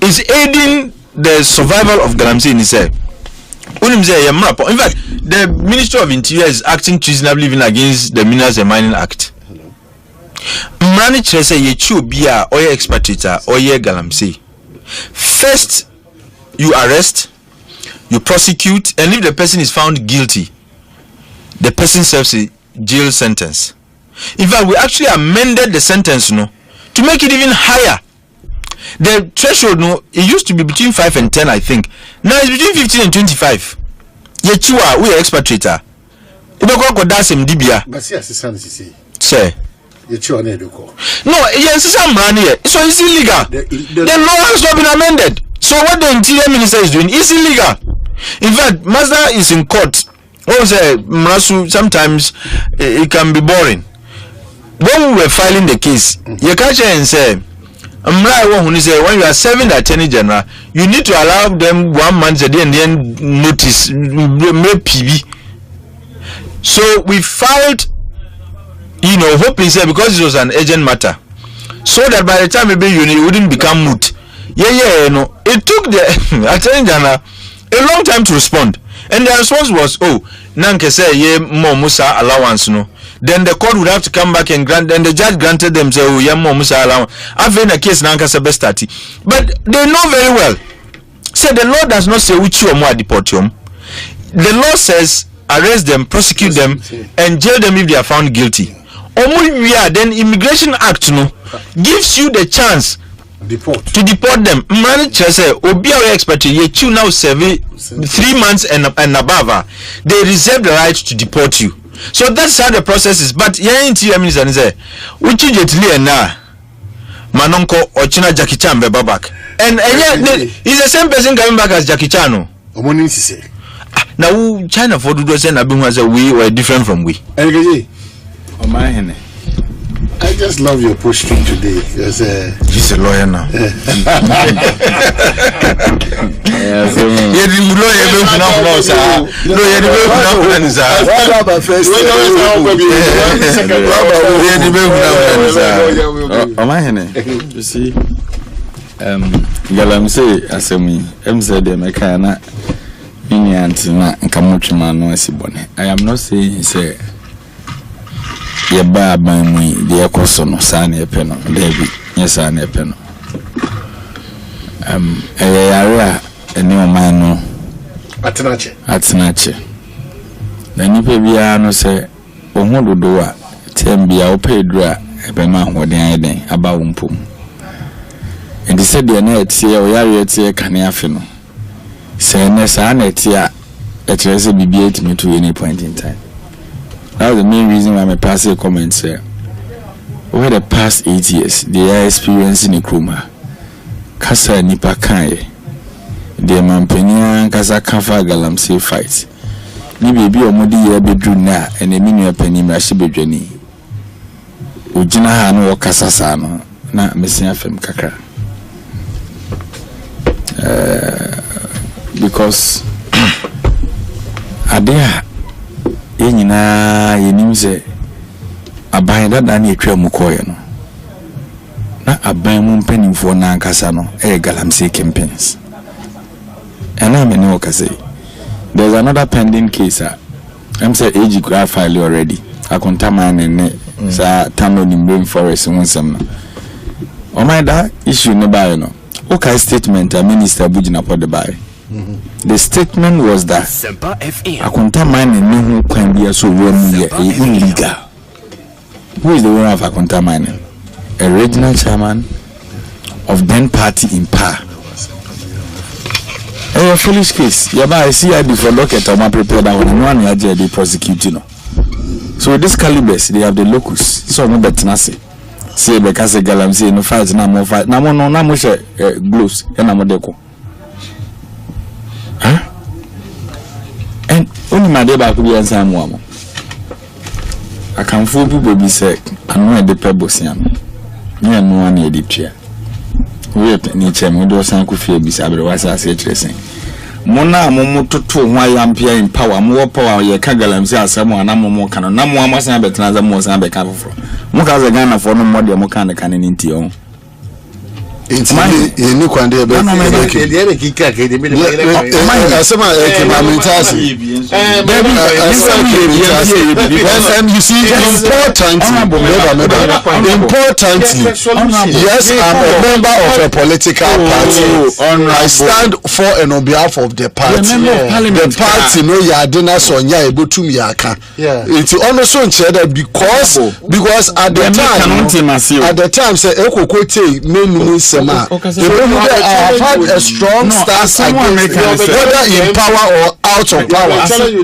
is aiding the survival of Galamsey in itself. In fact, the Ministry of Interior is acting treasonably even against the Minerals and Mining Act. Manage say ye chew bia or ye expatriate or ye Galamsey. First, you arrest, you prosecute, and if the person is found guilty, the person serves a jail sentence. In fact, we actually amended the sentence to make it even higher. The threshold it used to be between 5 and 10, I think. Now it's between 15 and 25. Ye chew we are expatriate. Say. No, yes, so it's illegal. The law has not been amended. So what the Interior Minister is doing is illegal. In fact, Mazda is in court. Sometimes it can be boring. When we were filing the case, you catch and say, when you are serving the Attorney General, you need to allow them 1 month a day and then notice PB. So we filed, hoping because it was an urgent matter, so that by the time it wouldn't become moot. It took the Attorney General a long time to respond, and the response was, nanke say ye mo musa allowance then the court would have to come back and grant, and the judge granted them say ye mo musa allowance. I've been a case nanka se bestati, but they know very well. Say the law does not say which you or more deportium. The law says arrest them, prosecute them, and jail them if they are found guilty. Then Immigration Act gives you the chance to deport them. Manager say Obia expert ye chew now serve 3 months and above. They reserve the right to deport you. So that's how the process is. But ye Interior Minister say which you get na Manonko or China Jackie Chan be back. And he's the same person coming back as Jackie Chan. Now China for do say na be we were different from we. I just love your posture today. He's a lawyer now. You see, Galamsey Assembly, said the Mekana Indiana Kamuchimano Sibone. I am not saying say ye ba ban mu de ekoso sa na epe no David yes na epe no yare eni o man no atenache na nipa bia no se ohun dodo a tem bia o pedro a ebe ma hoden ayeden aba wompom and se de na etie o yare etie kane afe no se na sa na etie a etrese bibia etimi to any point in time. That's the main reason why I pass a comment say over the past 8 years they are experiencing a chroma kasa nipa kai the mampenia kasa kafa Galamsey fight ni baby omodi ye bedru na ene minu apani mrashi bedwani ojina ha no kasa sa no na mesia fem kakra because adea yenyina yenim se aban dada na etwa mu koye no na aban mu mpanimfo na ankasa no Galamsey campaigns and I know what I say. There's another pending case I'm say AG graph file already I contaminate and sa tano ni rainforest wonsam no my that issue no buy no okay statement a minister bujina for the buy. The statement was that Akunta mining no can be so illegal. Who is the owner of Akunta mining? A regional chairman of then party in power. A foolish case. Yeah, but I see I before docket on my prepared that one year they prosecuting. So with this calibers, they have the locus. So I'm better than say. See, because the galam say no fight, no more fight. No more, no more gloves. And I'm a deco. Huh? And only my day back will be answer more. I can fool people be sick. I know the pebbles yam. Me and no one near the chair. We have nature, we do some coffee beside the was I say tracing. Mona momo to why I'm in power, more power, ye kagalam say someone, I'm more canon, no more must have better than most I'm become from. Mokas a gun for no more than Mokan cannon in Tion. It's my new one day. You see, importantly, yes, I'm a member of a political party. I stand for and on behalf of the party. The party, no, ya dinner son, ya able to me. It's also that because at the time, say, Eko Kote, no, so have had a strong stance against whether in power or out of power. Exactly.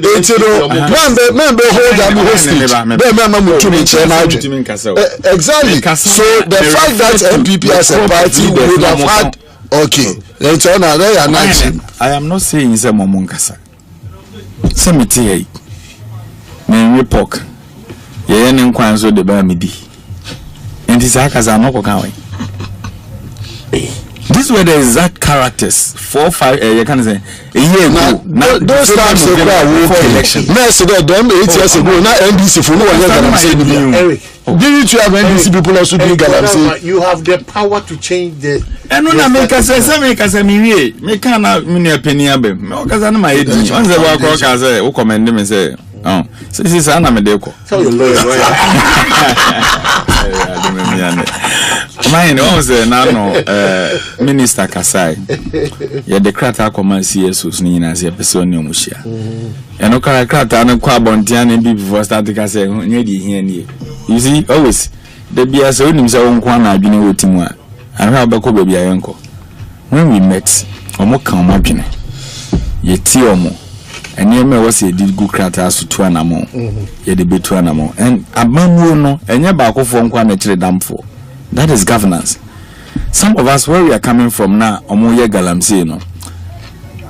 So the fact that MPP as a party would have had I am not saying it's a momonkasa. Cemetery. Me report. Ye yen nkwanzo de ba medi. Enti sakaza no kokan. These were the exact characters 4 5 you can say a year ago. Now those times they were election. Yes, them 8 years ago. Now NBC for no one Eric, didn't you have NBC people also doing Galamsey? You have the power to change the. And when I make us say make us a me can't mini penny abe. Because I'm my age. Once the work I say, who commend them and say, oh, so this is an Amedeco. Tell your lawyer. Mine was no Minister Kasai. Yeah, the crata command CSOs Nina as a person no mushia. And no crata and quabontian and before starting to say, you see, always the BS own himself one I've been with him. And how about baby uncle? When we met, Omo Kamabine, ye Tiomo, and near me was a did good cratas to 2 animal, ye the bit 2 animal, and a mamuno, and your back of 1 quantity damn for. That is governance. Some of us, where we are coming from now, Omoye Galamsey, no.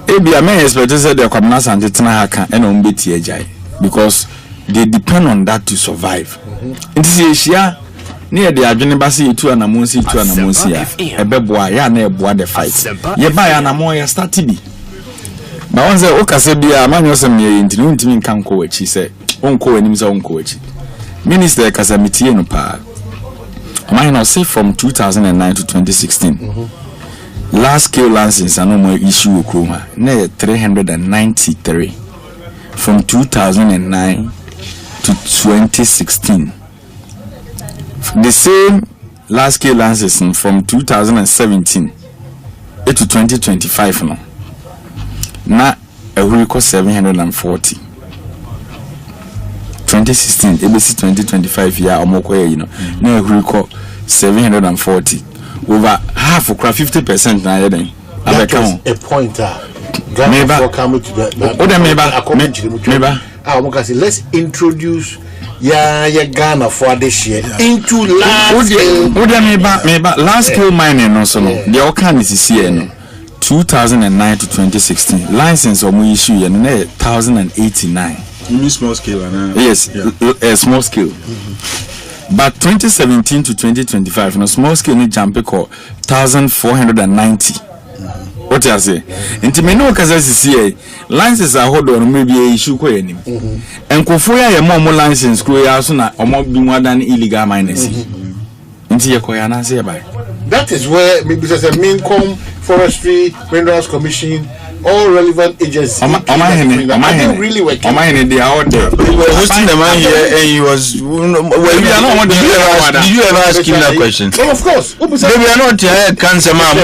Ebi, I may expect to say the commoners and the Tanaka and Ombeti Ejai because they depend on that to survive. It is Asia near the Adjenibasi to an Amonsi to an Amonsia, a beboa, ya ne boa the fight. Ye buy an Amoya start to be. But once the Okasebia, man, was a mere intimate can't coach, he said, Unco and himself coach. Minister Casamiti no pa. Mine will say from 2009 to 2016. Last scale license and no more issue Okroma. 393 from 2009 to 2016. The same last scale license from 2017 to 2025 now. Now a record 740. 2016, ABC 2025 year or more, you know. Now we record 740. Over half of 50% now. That is a pointer. Let's introduce Ghana for this year into last scale mining also. The outcome is here. 2009 to 2016 license or we issue 1,089. You mean small scale? Yes, a small scale. But 2017 to 2025, no small scale ni jump call 1,490. What you say? Into me no kaza CCA licenses are hold on maybe a issue ko enim. And kofoya ye more license ko ya so na omo bi more than illegal miners. Into ye koya na say by. That is where because a Mincom, Forestry, Minerals Commission, all relevant agencies. Really working. They are out there. We were hosting the man here, and he was. Well, did you ever ask him that question? Oh, of course. Maybe I not cancer man.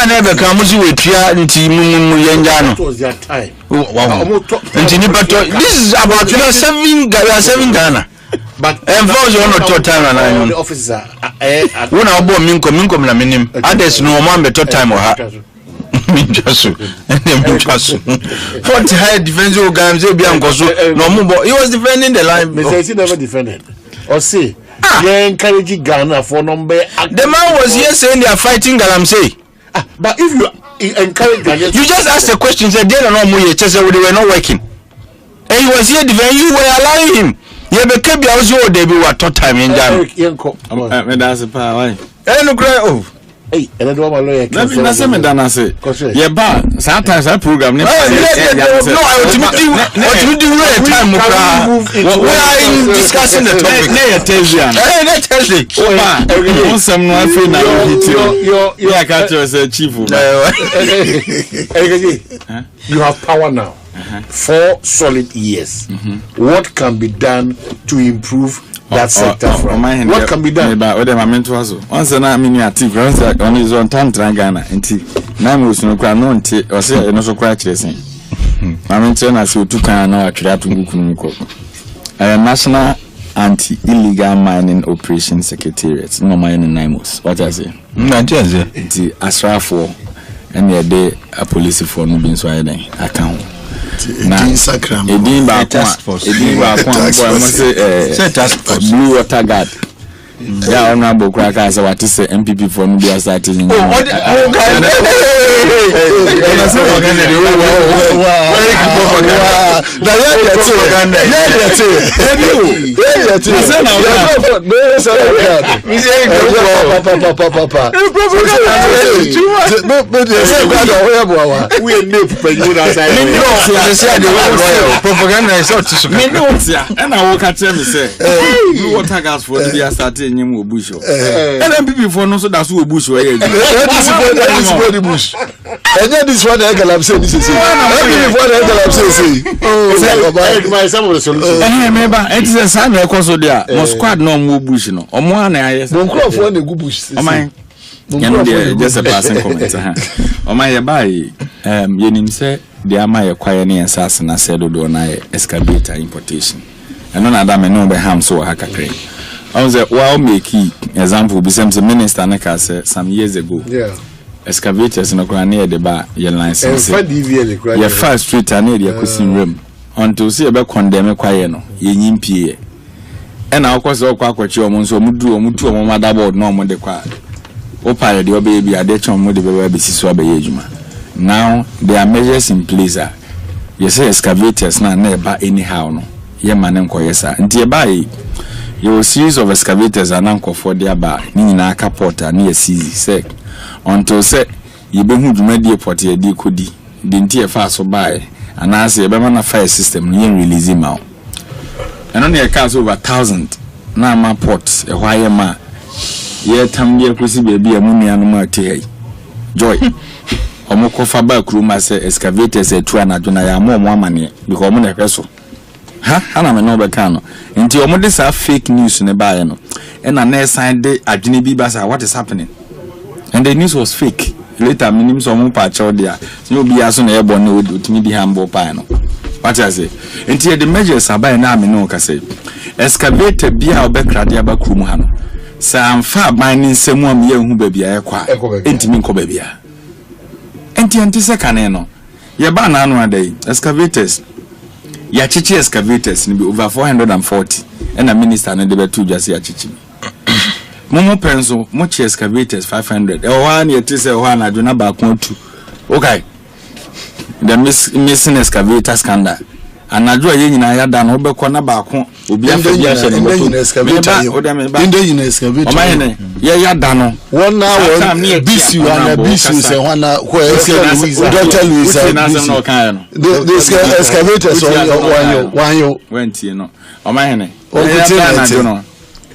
Never comes with Pia and Yangano. What was their time? This is about 7 Ghana. But and for you not time and the officer when I bought Minko la minim others no man better time or her Minjasu. What high defensive games be Angosu? No more. He was defending the line. He never defended. Or say, they encourage Ghana for number. The man was here saying they are fighting Galamsey. But if you encourage Ghana, you just asked the question. Said they don't know more. They were not working. And he was here defending. You were allowing him. You became the house. You they were taught time in Ghana. That's a power. No cry. Oh. Hey, and I don't want to that's a medana say. Yeah, but sometimes I program. No, I want to do a time. We are discussing the topic. I can't say chief. You have power now. 4 solid years. What can be done to improve that sector? What can be done? Once I mean, I think on his own time, Ghana, and Nam was no crown, no, or say, no so quite chasing. I mean, I see 2 can now actually to Mukunko. National Anti-Illegal Mining Operation Secretariat, no mining Nimus. What I say? The Asra for any day a police for no being so account. Task force. Blue water guard. Yeah, honorable crackers. What is the MPP for Nubia starting? Propaganda is out to and I walk at them say, blue water guards for Nubia starting. Bush. And people for no so that's who Bush were. Bush. And then this one I can say this is it. My some of the solution. Remember, it's a sign of course there. No squad no more Bush no. Or more than I don't crop for the good Bush. Oh my. Just a passing comment. Oh my buy yenim say the ama acquire near assassin I said do na excavator importation. And none of them no be ham so hakakre. I was well make example be some minister neka say some years ago. Yeah. Excavators no kwa near the bar your license. Your first street near the Ekosiisen room. Until see about condemn kwaye no. Ye nyimpie. And of course all kwa kwachi omo so mudu omo motherboard no omo de kwa. Opa de obaby ade chon mo de be siso abaye adwuma. Now there are measures in place. You say excavators na ba anyhow no. Ye manen koyesa. Nti e ba your series of excavators and uncle for their bar, Nina Capota near Seazy say until say you be who media port ye de could didn't ye fast so by and as a Bamana fire system near release him out. And only a cars over 1,000 now my ports a wire ma ye tam ye pussy baby a mummy animal tea joy. Omoko Faba crew must excavators a 2 and I more money because I'm a vessel. Ha ana me no be kan no nti omo de sa fake news ne bae no and na next sign de adwene bi ba sa what is happening and the news was fake later minim so omo pa chaw dia so obi aso na ebo na otimi di hambo pa no what I say nti the measures abae na me no ka say excavator bia obekra dia ba krum ha no sa amfa ban ni nsemu am ye hu ba bia ye kwa entimi nko ba bia enti se kan no ye ba na anu adai excavators ya chichi excavators ni be over 440 and a minister na de betu just ya chichi momo penso mo chi excavators 500 one ye tise one aduna ba kon 2 okay the missing excavator scandal anadwo ye nyina ya da no obekọ na ba kon obi afa bi ahye ne moto inde yin excavator o mahene ye ya da no one now BC one BC say one where don't tell me say the excavators one you went you know o mahene o no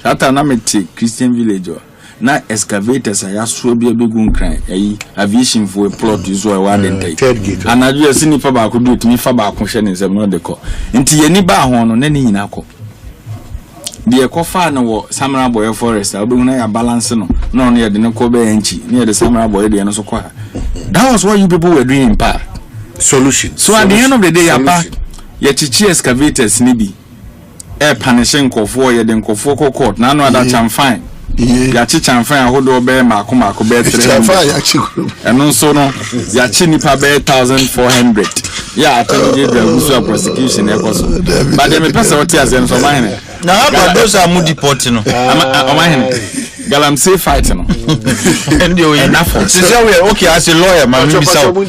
ata na meti Christian village na excavators ya so bia begun kran ayi aviation for a plot is why one day anadwo asini fa ba ko do tumi fa ba ko hwe ne nsem no de ko nti yeni ba ho no na ni nyina ko de ko fa na wo Samurai Boy Forest obehu na ya balance no no no ye de ne ko be yanchi ne de Samurai Boy de no so ko that was what you people were doing in part solution so at the end of the day ya pa ye chichi excavators ni bi e punishing kofo ye de kofo ko court na no ada cham fine yachi chamfan ahodo be mako be 300 chamfan yachi group eno so no yachi nipa be 1400 yeah atende be usu prosecution ekoso but dem person what as en so man na how those are moody pot no man Galamsey fight no and you enough so we okay as a lawyer man me say lawyer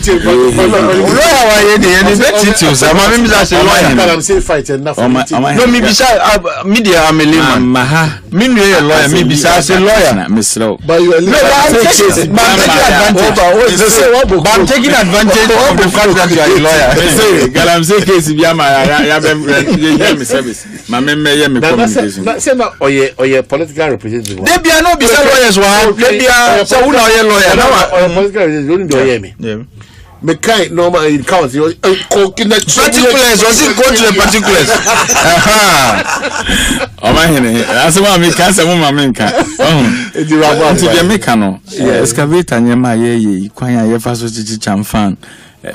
why you dey bet it so man me as a lawyer Galamsey fight enough no me be say media am a layman me no a lawyer me be say as a lawyer but you are I'm taking advantage of the fact that you are a lawyer say Galamsey case bi am ya be service ma me me communication say na oye political representative they be no be say lawyers wa they be say who na lawyer na political representative only do hear me me kind normal in count particulars was it go to the particulars o ma hene asema me kan say mo ma me nka e di rabo anti de me kan no excavator nyema ye kwan ya ye fa so chichi chamfan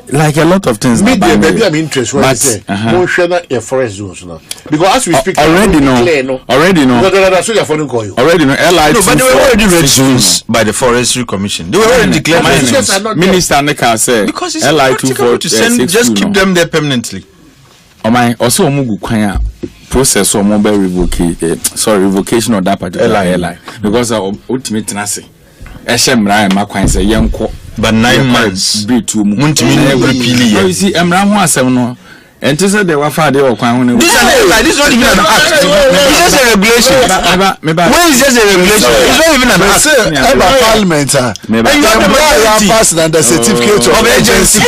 like a lot of things maybe I'm interested what say mo share na your forest zones now because as we speak already know that's what you're following call you already know no but they were already red zones by the forestry commission they were already declared minister Nika say because it's practical to send just keep them there permanently also omugu kwan a process or mobile revocation of that particular li because ultimate nase ehemra ma kwan say yenko but 9 months be to mu muntimi na repeal you see emra ho asem no and to say they were far they were kwan ho this is not even an act it's just a regulation when is just a regulation it's not even an act parliament and you have to pass the certificate of agency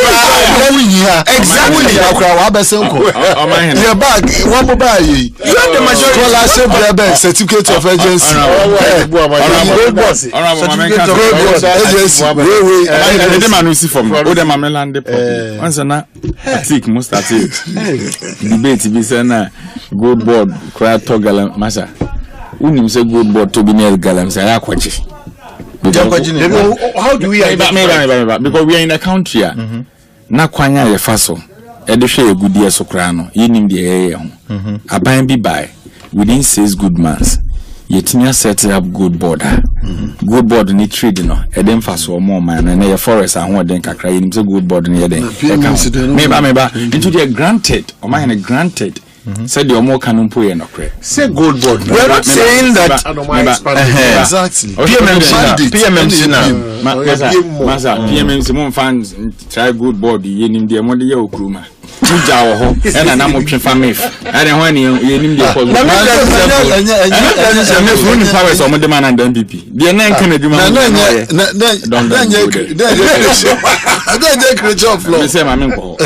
exactly akwa abesenko your bag one buy you have the majority scholarship certificate of agency they man see from o dem ameland problem once na atik most atik debate be say na gold board cry to galam masha unim say gold board to be near galam say akwachi how do we because we are in a country na kwanya ye faso e de hwe egudie so kra no yinim de ye ho aban bi bai within 6 good months yetinya set up good border good board ni trade no e dem faso mo man na ye forest ahon den kakra yinim say good board ni ye den meba into the granted o man granted said the omo kanumpo ye no kre say gold board we're not saying that exactly PMMC now masa PMMC mo fan try good board ye nim de mo de ye okruma uja wo ho ena na mo twe famif ade ho ani ye nim de ko enya power so mo de man and MPP de na nkan aduma na creature of law me say ma me nko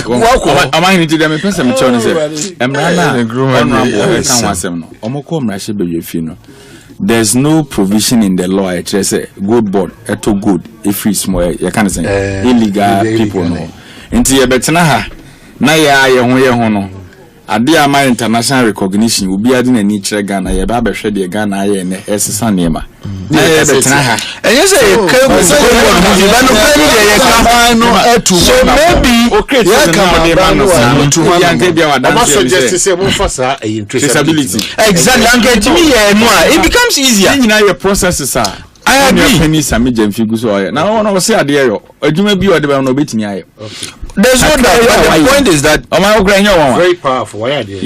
ama hin ti de me pesa me chono say emra na kan wasem no omoko mra hye be yefi no there's no provision in the law it say good board eto good if it's more you can say illegal people no nti ye betena ha na ya ye ho no ade ama international recognition obi ade na ni kire Ghana ye ba behwe de Ghana ye ne esesa nema na ye betena ha enye say ye ka so maybe ye ka ya nke dia wadan suggest say mo fasa traceability exactly and me ye no it becomes easier you know your processes are I agree. Penny Sami Jemfigu so now no say ade yo adwuma bi o de ba no betimi ayo there's no doubt the point is that very powerful why are they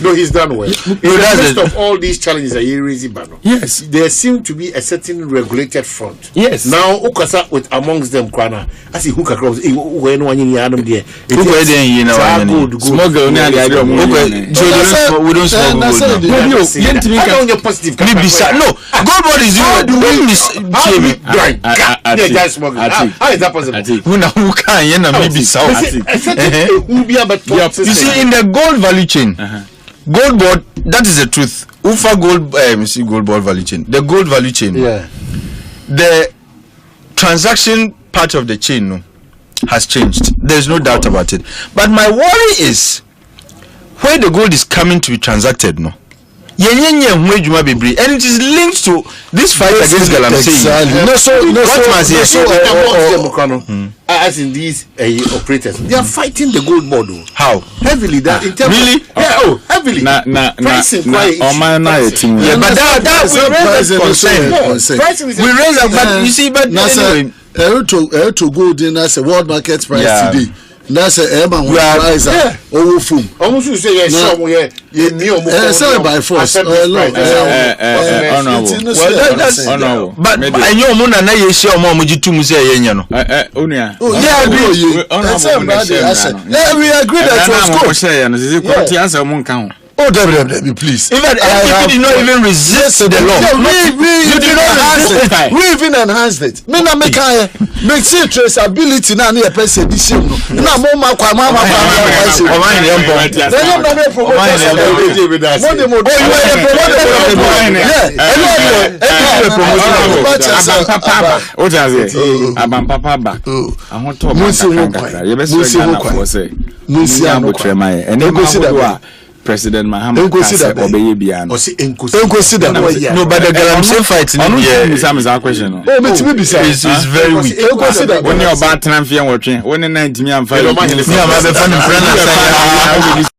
no he's done well in the midst of all these challenges that you raising bano yes there seem to be a certain regulated front yes now ukasa with amongst them kwana as who ka cross we no anyi anum there who go dey yin na good smuggle ni ade ade we don't smuggle I don't get positive no gold board is you how is that possible who can you see in the gold value chain gold board that is the truth ufa gold see gold board value chain the gold value chain the transaction part of the chain no has changed there's no doubt about it but my worry is where the gold is coming to be transacted no yenye ho adwuma bebre, and it is linked to this fight against galamsey. As in these operators, they are fighting the gold board. How heavily that in terms really? Heavily. Pricing quite. Yeah, but that we raise a concern. We raise a, but you see, but anyway, to gold in as a world market price today. That's a price over foam. Almost you say by force. but I know Mona na ye share mo mujitu mu say yenye no. We agree that it was good. Oh, WWW, please. Even FDP did not even resist the law. You did not resist it. We even enhanced it. Me na make traceability na near person edition. Na mo ma kwa ma President Muhammad Kase obeye bia no. Consider no, but the galamsey fight no yeah. Question. Oh, me bisa is very weak. Consider when you about 10 and 4 when 90 me am 5. Me am